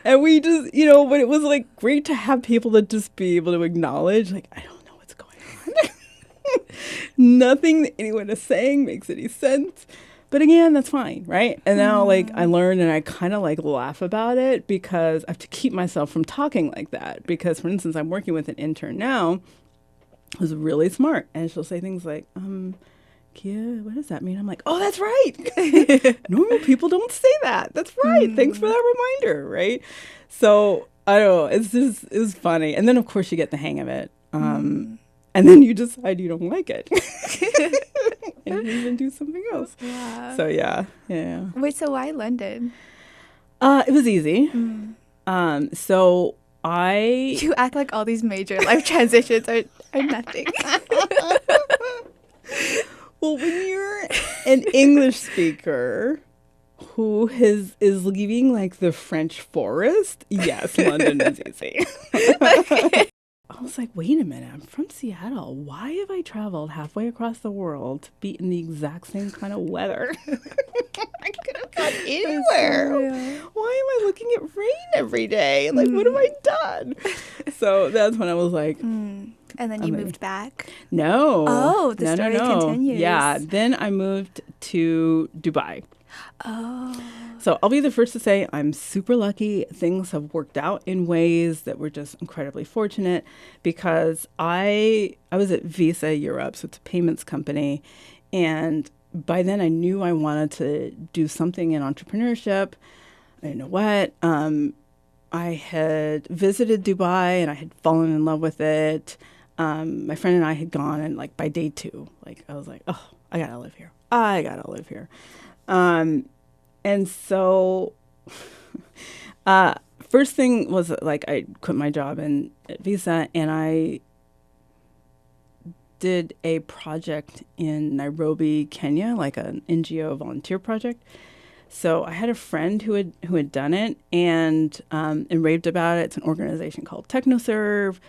B: And we just, but it was like great to have people to just be able to acknowledge, like, I don't know what's going on. Nothing that anyone is saying makes any sense. But again, that's fine, right? And now, like, I learn and I kind of, like, laugh about it because I have to keep myself from talking like that. Because, for instance, I'm working with an intern now who's really smart. And she'll say things like, Kia, what does that mean? I'm like, oh, that's right. Normal people don't say that. That's right. Thanks for that reminder, right? So, I don't know. It was funny. And then, of course, you get the hang of it. And then you decide you don't like it. And you even do something else.
A: Wow.
B: So, yeah.
A: Wait, so why London?
B: It was easy. So,
A: You act like all these major life transitions are nothing.
B: Well, when you're an English speaker who is leaving, like, the French forest, yes, London is easy. I was like, wait a minute, I'm from Seattle. Why have I traveled halfway across the world to be in the exact same kind of weather? I could have gone anywhere. Why am I looking at rain every day? Like, what have I done? So that's when I was like...
A: And then you moved back?
B: No.
A: Oh, the story continues.
B: Yeah, then I moved to Dubai.
A: Oh.
B: So I'll be the first to say I'm super lucky. Things have worked out in ways that were just incredibly fortunate because I was at Visa Europe, so it's a payments company. And by then I knew I wanted to do something in entrepreneurship. I didn't know what. I had visited Dubai and I had fallen in love with it. My friend and I had gone, and like by day 2, like I was like, oh, I gotta live here. And so, first thing was like I quit my job at Visa, and I did a project in Nairobi, Kenya, like an NGO volunteer project. So I had a friend who had done it and raved about it. It's an organization called TechnoServe.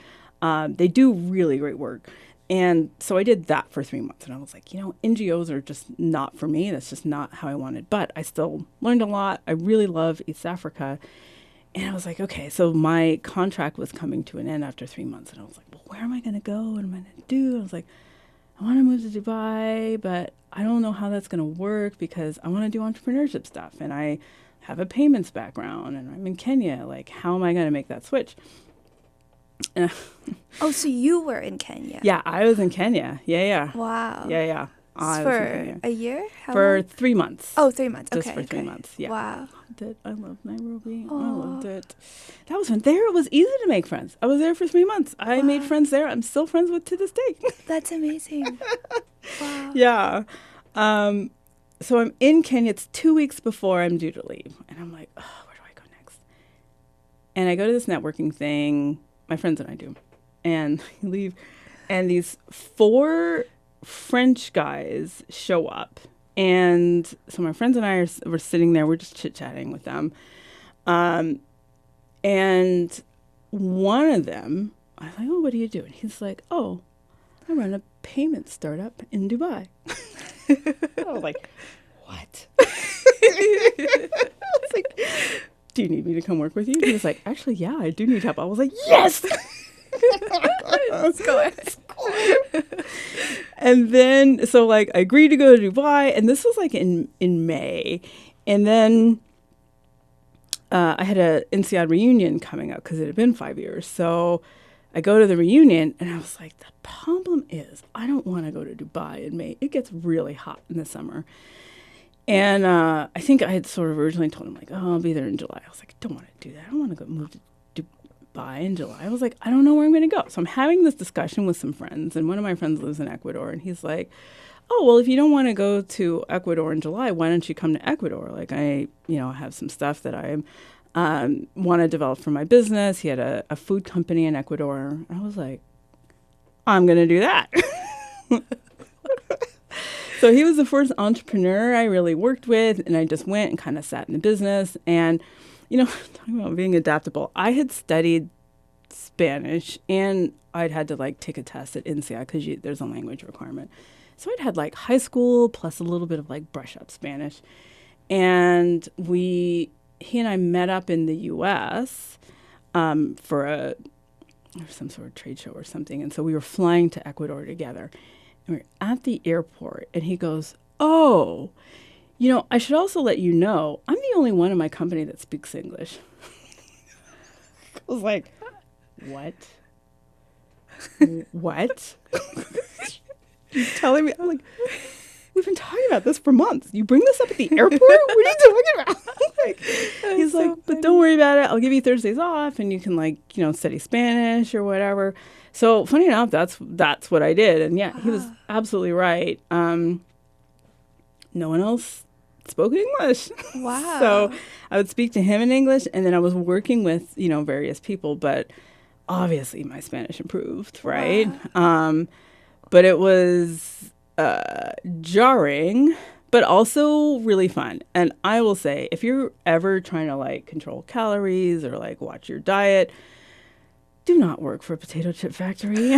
B: They do really great work. And so I did that for 3 months. And I was like, NGOs are just not for me. That's just not how I wanted. But I still learned a lot. I really love East Africa. And I was like, okay, so my contract was coming to an end after 3 months. And I was like, well, where am I going to go? What am I going to do? I was like, I want to move to Dubai, but I don't know how that's going to work because I want to do entrepreneurship stuff. And I have a payments background and I'm in Kenya. Like, how am I going to make that switch?
A: Oh, so you were in Kenya?
B: Yeah, I was in Kenya. Yeah.
A: Wow.
B: Yeah.
A: For a year?
B: For 3 months.
A: Oh, 3 months.
B: Just for 3 months. Yeah.
A: Wow.
B: I loved Nairobi. I loved it. That was fun. There, it was easy to make friends. I was there for 3 months. I made friends there. I'm still friends with to this day.
A: That's amazing. Wow.
B: Yeah. So I'm in Kenya. It's 2 weeks before I'm due to leave. And I'm like, oh, where do I go next? And I go to this networking thing. My friends and I do. And I leave. And these 4 French guys show up. And so my friends and I were sitting there. We're just chit-chatting with them. And one of them, I was like, oh, what do you do? And he's like, oh, I run a payment startup in Dubai. I was like, what? I was like, do you need me to come work with you? He was like, actually, yeah, I do need help. I was like, yes!
A: Let's go.
B: And then, so like, I agreed to go to Dubai, and this was like in May. And then I had a INSEAD reunion coming up because it had been 5 years. So I go to the reunion, and I was like, the problem is I don't want to go to Dubai in May. It gets really hot in the summer. And I think I had sort of originally told him, like, oh, I'll be there in July. I was like, I don't want to do that. I don't want to go move to Dubai in July. I was like, I don't know where I'm going to go. So I'm having this discussion with some friends, and one of my friends lives in Ecuador, and he's like, oh, well, if you don't want to go to Ecuador in July, why don't you come to Ecuador? Like, I have some stuff that I want to develop for my business. He had a food company in Ecuador. I was like, I'm going to do that. So he was the first entrepreneur I really worked with, and I just went and kind of sat in the business. And, talking about being adaptable, I had studied Spanish, and I'd had to, like, take a test at INSEAD because there's a language requirement. So I'd had, like, high school plus a little bit of, like, brush-up Spanish. And he and I met up in the U.S. For some sort of trade show or something. And so we were flying to Ecuador together. And we were at the airport, and he goes, oh, I should also let you know, I'm the only one in my company that speaks English. I was like, what? What? You're telling me? I'm like, we've been talking about this for months. You bring this up at the airport? What are you talking about? He's so like, but don't worry about it. I'll give you Thursdays off, and you can, like, study Spanish or whatever. So funny enough, that's what I did. And yeah, he was absolutely right. No one else spoke English.
A: Wow.
B: So I would speak to him in English, and then I was working with, various people, but obviously my Spanish improved, right?
A: Wow.
B: But it was jarring, but also really fun. And I will say, if you're ever trying to, like, control calories or, like, watch your diet, do not work for a potato chip factory.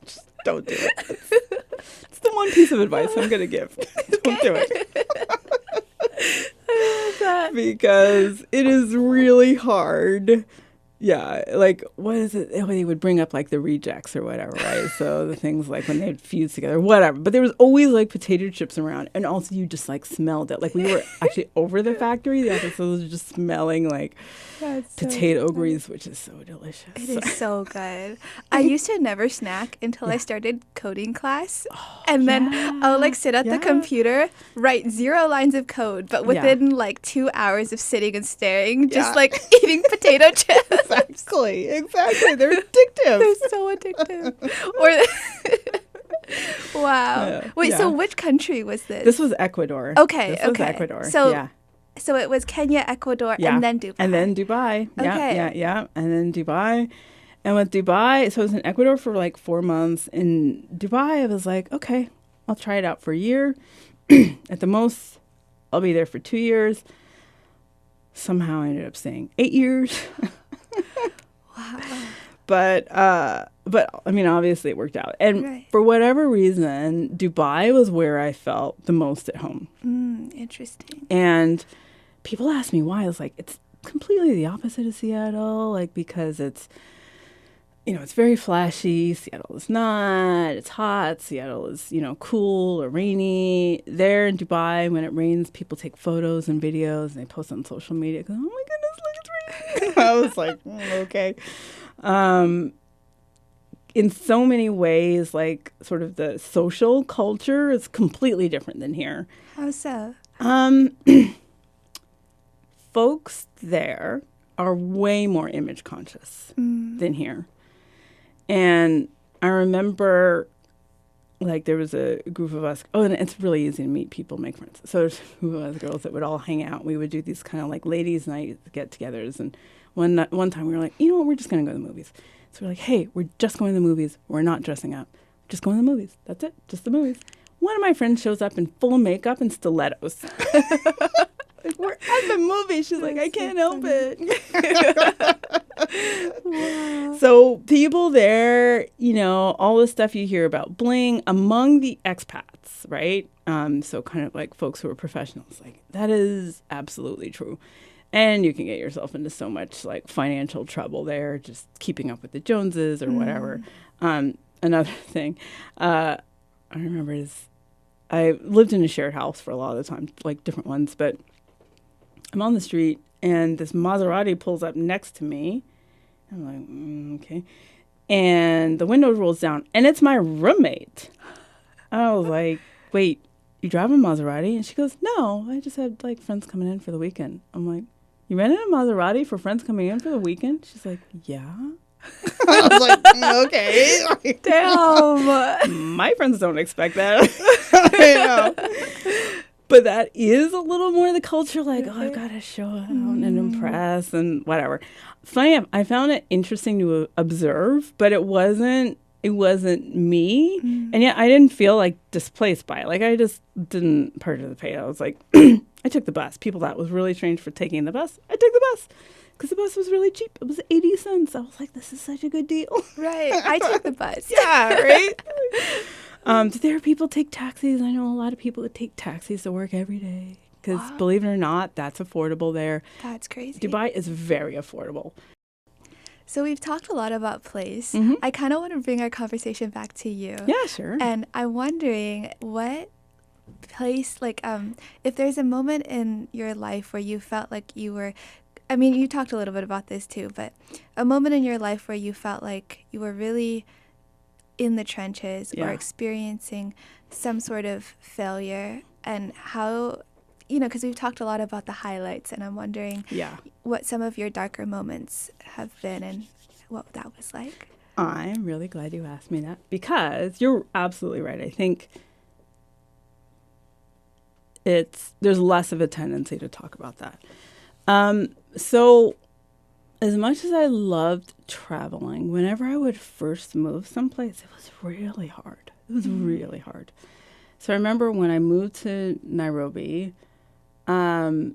B: Just don't do it. It's the one piece of advice I'm going to give. Don't do it. I love that. Because it is really hard. Yeah, like, what is it? They would bring up, like, the rejects or whatever, right? So the things, like, when they'd fuse together, whatever. But there was always, like, potato chips around. And also you just, like, smelled it. Like, we were actually over the factory. The episodes were just smelling like potato grease, which is so delicious.
A: It is so good. I used to never snack until I started coding class. And then I'll, like, sit at the computer, write 0 lines of code. But within, like, 2 hours of sitting and staring, just, like, eating potato chips.
B: Exactly. They're addictive.
A: They're so addictive. Wow. Wait, so which country was this?
B: This was Ecuador.
A: Okay,
B: This was Ecuador.
A: So it was Kenya, Ecuador, and then Dubai.
B: And then Dubai.
A: Okay.
B: Yeah. And then Dubai. And with Dubai, so I was in Ecuador for like 4 months. In Dubai, I was like, okay, I'll try it out for a year. At the most, I'll be there for 2 years. Somehow I ended up staying 8 years.
A: Wow.
B: But I mean, obviously it worked out. And for whatever reason, Dubai was where I felt the most at home.
A: Interesting.
B: And people ask me why. I was like, it's completely the opposite of Seattle, like, because it's, it's very flashy. Seattle is not. It's hot. Seattle is, cool or rainy. There in Dubai, when it rains, people take photos and videos and they post on social media. Go, oh my goodness, look, it's raining. I was like, okay. In so many ways, like, sort of the social culture is completely different than here.
A: How so?
B: Folks there are way more image conscious than here. And I remember like there was a group of us. Oh, and it's really easy to meet people, make friends. So there's a group of us girls that would all hang out. We would do these kind of like ladies' night get-togethers. And one time we were like, you know what, we're just going to go to the movies. So we're like, hey, we're just going to the movies. We're not dressing up. Just going to the movies. That's it. Just the movies. One of my friends shows up in full makeup and stilettos. Like, we're at the movie. She's like, I can't help it. Wow. So people there, you know, all the stuff you hear about bling among the expats, right? So kind of like folks who are professionals, like that is absolutely true. And you can get yourself into so much like financial trouble there, just keeping up with the Joneses or whatever. Another thing I remember is I lived in a shared house for a lot of the time, like different ones, but I'm on the street and this Maserati pulls up next to me. I'm like, okay. And the window rolls down and it's my roommate. I was like, wait, you drive a Maserati? And she goes, no, I just had like friends coming in for the weekend. I'm like, you rented a Maserati for friends coming in for the weekend? She's like, yeah. I was like, okay. Damn. My friends don't expect that. I know. But that is a little more the culture, like, oh, I've got to show out and impress and whatever. Funny, I found it interesting to observe, but it wasn't me. And yet I didn't feel like displaced by it. Like I just didn't participate. I was like, I took the bus. People thought it was really strange for taking the bus. I took the bus because the bus was really cheap. It was 80 cents. I was like, this is such a good deal.
A: Right. I took the bus.
B: Yeah, right? Do there people take taxis? I know a lot of people that take taxis to work every day because believe it or not, that's affordable there.
A: That's crazy.
B: Dubai is very affordable.
A: So we've talked a lot about place. I kind of want to bring our conversation back to you.
B: Yeah, sure.
A: And I'm wondering what place, like, if there's a moment in your life where you felt like you were, I mean, you talked a little bit about this too, but a moment in your life where you felt like you were really in the trenches or experiencing some sort of failure, and how, you know, because we've talked a lot about the highlights, and I'm wondering what some of your darker moments have been and what that was like.
B: I'm really glad you asked me that because you're absolutely right. I think there's less of a tendency to talk about that. So as much as I loved traveling, whenever I would first move someplace, it was really hard. It was really hard. So I remember when I moved to Nairobi, I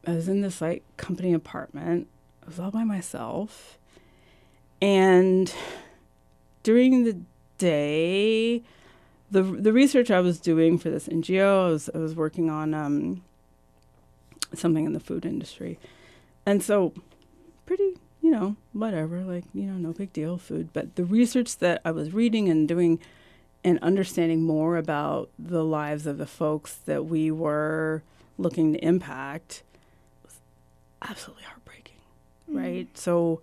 B: was in this like company apartment. I was all by myself. And during the day, the research I was doing for this NGO, I was working on something in the food industry. And so pretty, you know, whatever, like, you know, no big deal, food. But the research that I was reading and doing and understanding more about the lives of the folks that we were looking to impact was absolutely heartbreaking, right? So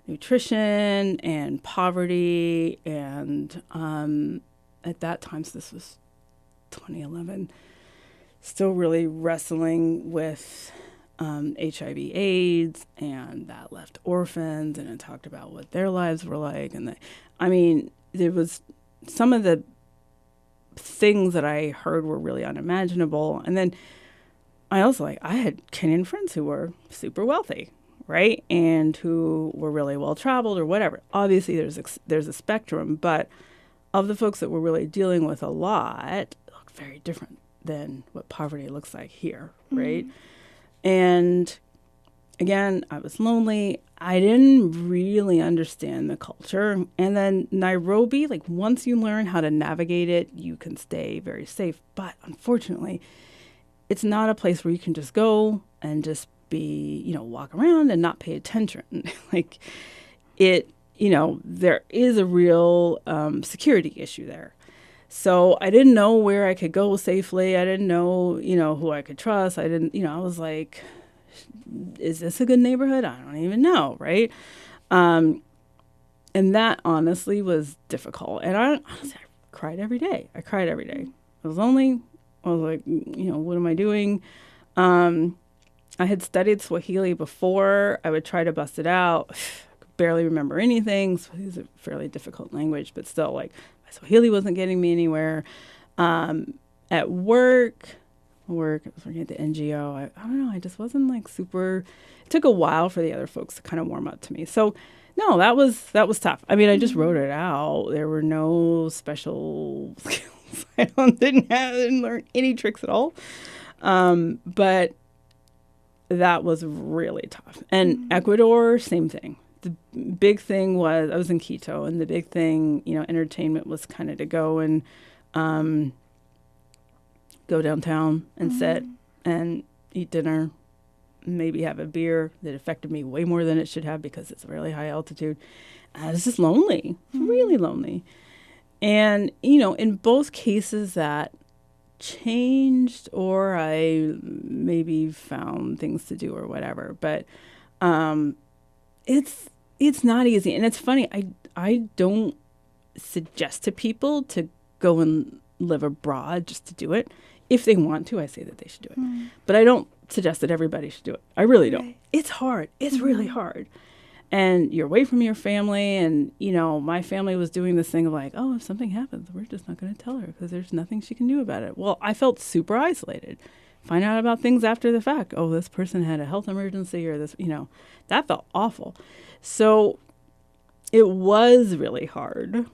B: nutrition and poverty and at that time, so this was 2011, still really wrestling with HIV/AIDS, and that left orphans, and it talked about what their lives were like. And there was some of the things that I heard were really unimaginable. And then I also I had Kenyan friends who were super wealthy, right? And who were really well traveled or whatever. Obviously, there's a spectrum, but of the folks that were really dealing with a lot, it looked very different than what poverty looks like here, right? And again, I was lonely. I didn't really understand the culture. And then Nairobi, like once you learn how to navigate it, you can stay very safe. But unfortunately, it's not a place where you can just go and just be, you know, walk around and not pay attention. Like there is a real security issue there. So I didn't know where I could go safely. I didn't know, who I could trust. I was like, is this a good neighborhood? I don't even know, right? And that honestly was difficult. And I cried every day. I was lonely. I was like, what am I doing? I had studied Swahili before. I would try to bust it out. I could barely remember anything. Swahili is a fairly difficult language, but still, like, Swahili wasn't getting me anywhere. At work, I was working at the NGO. I don't know. I just wasn't like super. It took a while for the other folks to kind of warm up to me. So, no, that was tough. I mean, I just wrote it out. There were no special skills. Didn't learn any tricks at all. But that was really tough. And Ecuador, same thing. The big thing was I was in Quito, and the big thing, entertainment was kind of to go and go downtown and sit and eat dinner, maybe have a beer. That affected me way more than it should have because it's really high altitude. I was just lonely, really lonely. And, in both cases that changed, or I maybe found things to do or whatever. But it's not easy. And it's funny, I don't suggest to people to go and live abroad just to do it. If they want to, I say that they should do it. But I don't suggest that everybody should do it. I really don't. Right. It's hard. It's really hard. And you're away from your family. And, my family was doing this thing of like, oh, if something happens, we're just not going to tell her because there's nothing she can do about it. Well, I felt super isolated. Find out about things after the fact. Oh, this person had a health emergency or this, that felt awful. So it was really hard.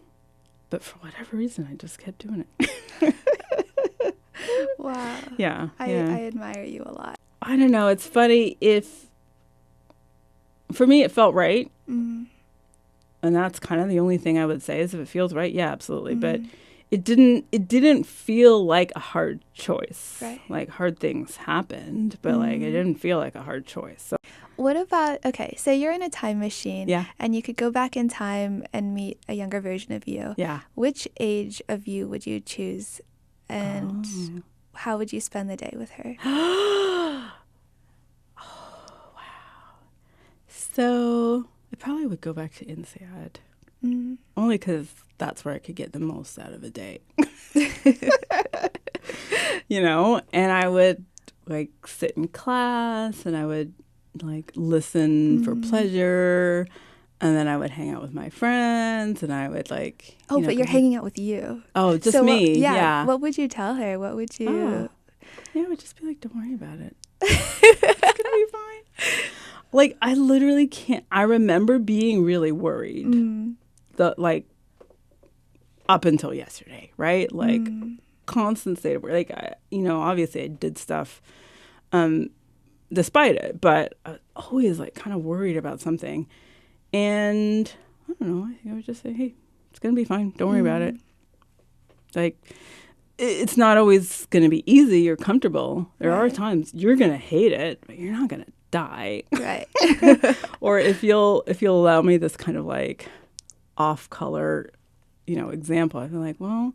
B: But for whatever reason, I just kept doing it.
A: Wow.
B: Yeah.
A: I admire you a lot.
B: I don't know. It's funny for me, it felt right. And that's kind of the only thing I would say is if it feels right, yeah, absolutely. But it didn't feel like a hard choice.
A: Right.
B: Like hard things happened, but like it didn't feel like a hard choice. So
A: what about, so you're in a time machine.
B: Yeah.
A: And you could go back in time and meet a younger version of you.
B: Yeah.
A: Which age of you would you choose? And how would you spend the day with her?
B: Oh, wow. So I probably would go back to INSEAD. Only because that's where I could get the most out of a day. And I would like sit in class and I would like listen for pleasure. And then I would hang out with my friends and I would like...
A: Oh, but you're hanging out with you.
B: Oh, just me. Yeah.
A: What would you tell her? What would you...
B: Oh. Yeah, I would just be like, don't worry about it. It's going to be fine. Like, I literally can't... I remember being really worried. Up until yesterday, right? Like, constant state of worry. Like, obviously I did stuff despite it. But I was always like kind of worried about something. And I don't know, I think I would just say, hey, it's going to be fine. Don't worry about it. Like, it's not always going to be easy or comfortable. There are times you're going to hate it, but you're not going to die.
A: Right.
B: Or if you'll allow me this kind of like off-color, example, I'd be like, well,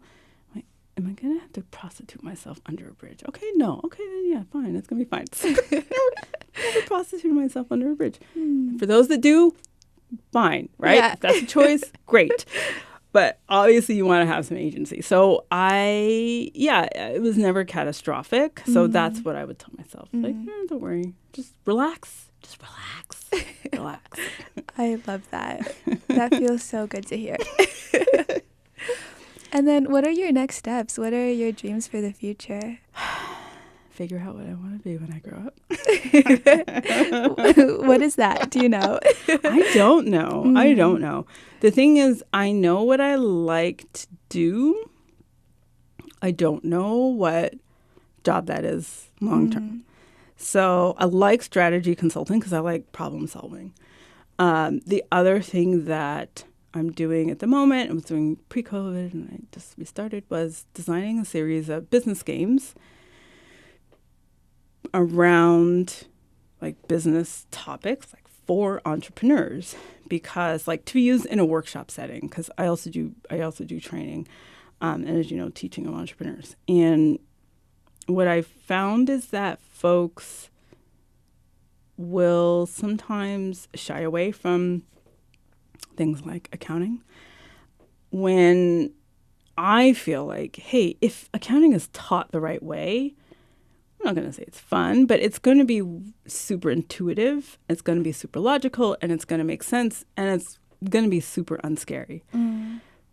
B: am I going to have to prostitute myself under a bridge? Okay, no. Okay, then yeah, fine. It's going to be fine. Never prostitute myself under a bridge. For those that do, fine, right?
A: Yeah.
B: If that's a choice, great. But obviously you want to have some agency. So it was never catastrophic. So that's what I would tell myself. Like, don't worry. Just relax. Just relax. Relax.
A: I love that. That feels so good to hear. And then what are your next steps? What are your dreams for the future?
B: Figure out what I want to be when I grow
A: up. What is that? Do you know?
B: I don't know. I don't know. The thing is, I know what I like to do. I don't know what job that is long term. So I like strategy consulting because I like problem solving. The other thing that I'm doing at the moment, I was doing pre-COVID and I just restarted, was designing a series of business games around like business topics, like for entrepreneurs, because like to be used in a workshop setting, because I also do training and as you know, teaching of entrepreneurs. And what I found is that folks will sometimes shy away from things like accounting when I feel like, hey, if accounting is taught the right way, I'm not going to say it's fun, but it's going to be super intuitive, it's going to be super logical, and it's going to make sense, and it's going to be super unscary.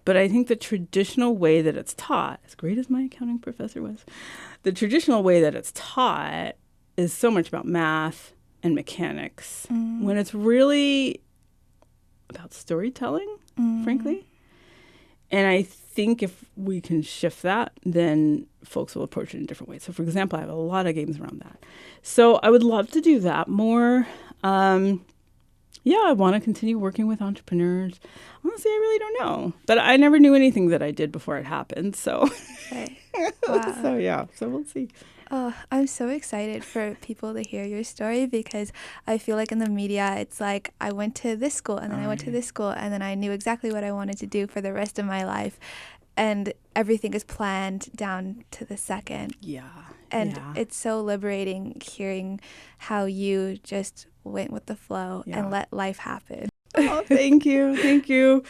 B: But I think the traditional way that it's taught, as great as my accounting professor was, the traditional way that it's taught is so much about math and mechanics when it's really about storytelling, frankly. And I think if we can shift that, then folks will approach it in different ways. So, for example, I have a lot of games around that. So I would love to do that more. I want to continue working with entrepreneurs. Honestly, I really don't know. But I never knew anything that I did before it happened. So,
A: Okay. Wow.
B: So we'll see.
A: Oh, I'm so excited for people to hear your story because I feel like in the media, it's like I went to this school and then I went to this school and then I knew exactly what I wanted to do for the rest of my life. And everything is planned down to the second.
B: Yeah.
A: And it's so liberating hearing how you just went with the flow and let life happen.
B: Oh, thank you. Thank you.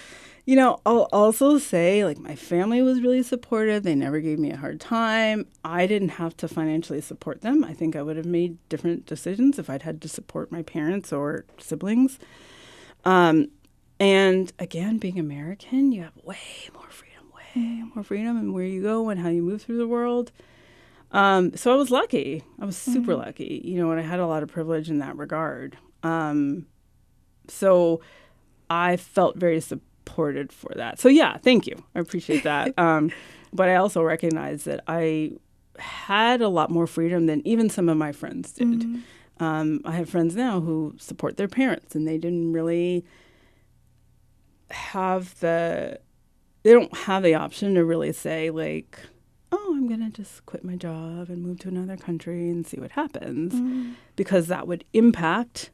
B: You know, I'll also say, like, my family was really supportive. They never gave me a hard time. I didn't have to financially support them. I think I would have made different decisions if I'd had to support my parents or siblings. And again, being American, you have way more freedom in where you go and how you move through the world. So I was lucky. I was super lucky, you know, and I had a lot of privilege in that regard. So I felt very supported for that. So yeah, thank you. I appreciate that. But I also recognize that I had a lot more freedom than even some of my friends did. I have friends now who support their parents and they didn't really they don't have the option to really say like, oh, I'm going to just quit my job and move to another country and see what happens, because that would impact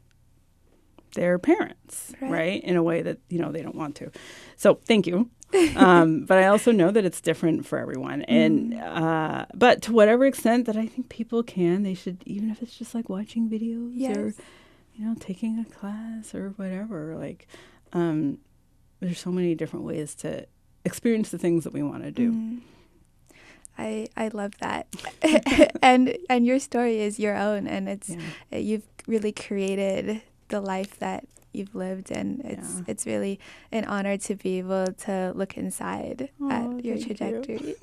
B: their parents, right? In a way that, you know, they don't want to. So thank you. But I also know that it's different for everyone. And but to whatever extent that I think people can, they should, even if it's just like watching videos or, you know, taking a class or whatever, like there's so many different ways to experience the things that we want to do.
A: I love that. and your story is your own, and it's you've really created the life that you've lived, and it's really an honor to be able to look inside at your trajectory.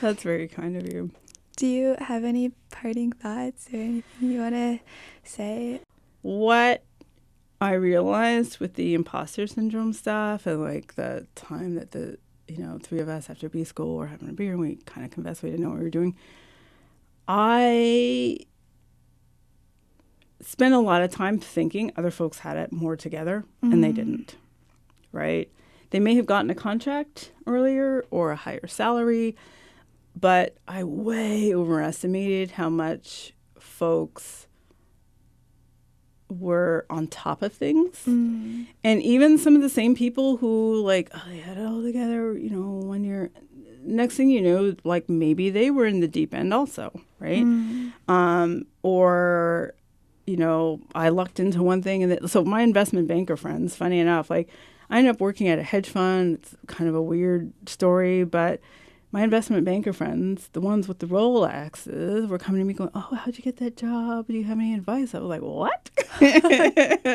B: That's very kind of you.
A: Do you have any parting thoughts or anything you want to say?
B: What I realized with the imposter syndrome stuff, and like the time that the three of us after B school were having a beer and we kind of confessed we didn't know what we were doing, I spent a lot of time thinking other folks had it more together and they didn't, right? They may have gotten a contract earlier or a higher salary, but I way overestimated how much folks were on top of things. And even some of the same people who like, oh, they had it all together, 1 year, next thing you know, like maybe they were in the deep end also, right? Or I lucked into one thing. And so my investment banker friends, funny enough, like I ended up working at a hedge fund. It's kind of a weird story, but my investment banker friends, the ones with the Rolexes, were coming to me going, oh, how'd you get that job? Do you have any advice? I was like, what?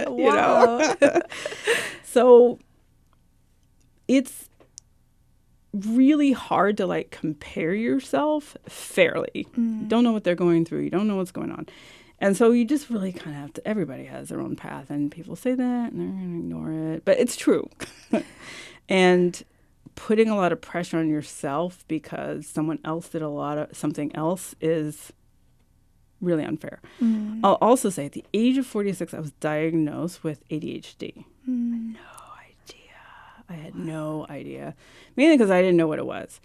A: Wow.
B: So it's really hard to like compare yourself fairly. You don't know what they're going through. You don't know what's going on. And so you just really kind of have to, everybody has their own path, and people say that and they're going to ignore it. But it's true. And putting a lot of pressure on yourself because someone else did something else is really unfair. I'll also say at the age of 46, I was diagnosed with ADHD. I had no idea, mainly because I didn't know what it was.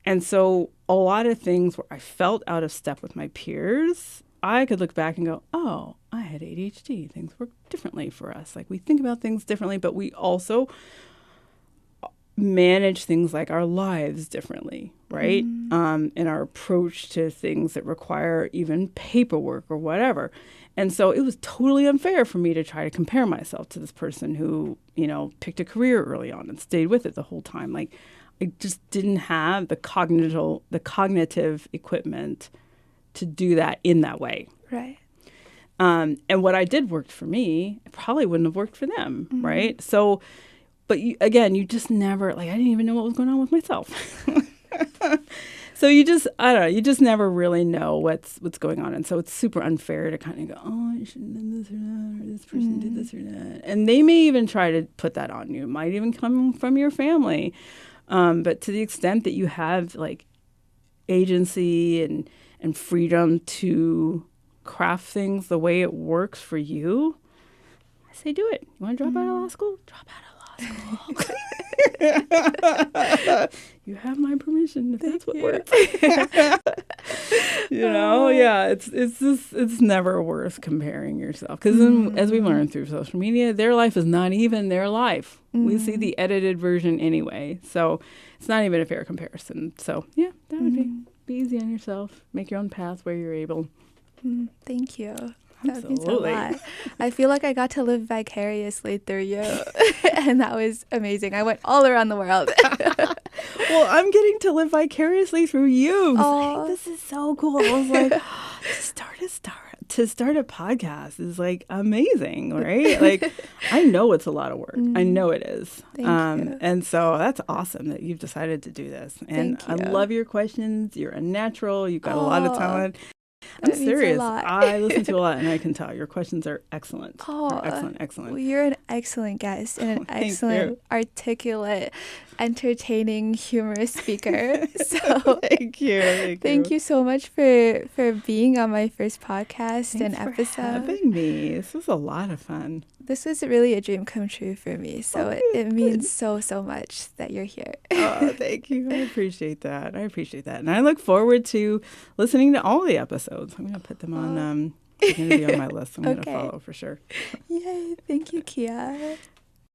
B: And so a lot of things where I felt out of step with my peers, I could look back and go, oh, I had ADHD. Things work differently for us. Like we think about things differently, but we also manage things like our lives differently, right? And our approach to things that require even paperwork or whatever. And so it was totally unfair for me to try to compare myself to this person who, picked a career early on and stayed with it the whole time. Like I just didn't have the cognitive equipment to do that in that way.
A: Right.
B: And what I did worked for me, it probably wouldn't have worked for them, right? So But you just never, like, I didn't even know what was going on with myself. So I don't know, you just never really know what's going on. And so it's super unfair to kind of go, oh, you shouldn't have done this or that, or this person did this or that. And they may even try to put that on you. It might even come from your family. But to the extent that you have, like, agency and freedom to craft things the way it works for you, I say do it. You want to drop out of law school? Drop out of law school. You have my permission if that's what works. It's never worth comparing yourself, because as we learned through social media, their life is not even their life. We see the edited version anyway, so it's not even a fair comparison. So that would be easy on yourself. Make your own path where you're able.
A: Thank you.
B: Absolutely.
A: That means a lot. I feel like I got to live vicariously through you, and that was amazing. I went all around the world.
B: Well, I'm getting to live vicariously through you. Like, this is so cool. I was like, to start a podcast is, like, amazing, right? Like, I know it's a lot of work. I know it is.
A: Thank you.
B: And so that's awesome that you've decided to do this. And I love your questions. You're a natural. You've got a lot of talent. I'm serious. I listen to a lot, and I can tell your questions are excellent. Excellent.
A: Well, you're an excellent guest and an excellent, articulate, entertaining, humorous speaker. So
B: Thank you.
A: Thank you so much for being on my first podcast and
B: Thanks
A: episode.
B: for having me. This was a lot of fun.
A: This was really a dream come true for me. So it means so much that you're here.
B: Oh, thank you. I appreciate that. And I look forward to listening to all the episodes. I'm going to put them on. They're going to be on my list. I'm going to follow for sure.
A: Yay. Thank you, Kia.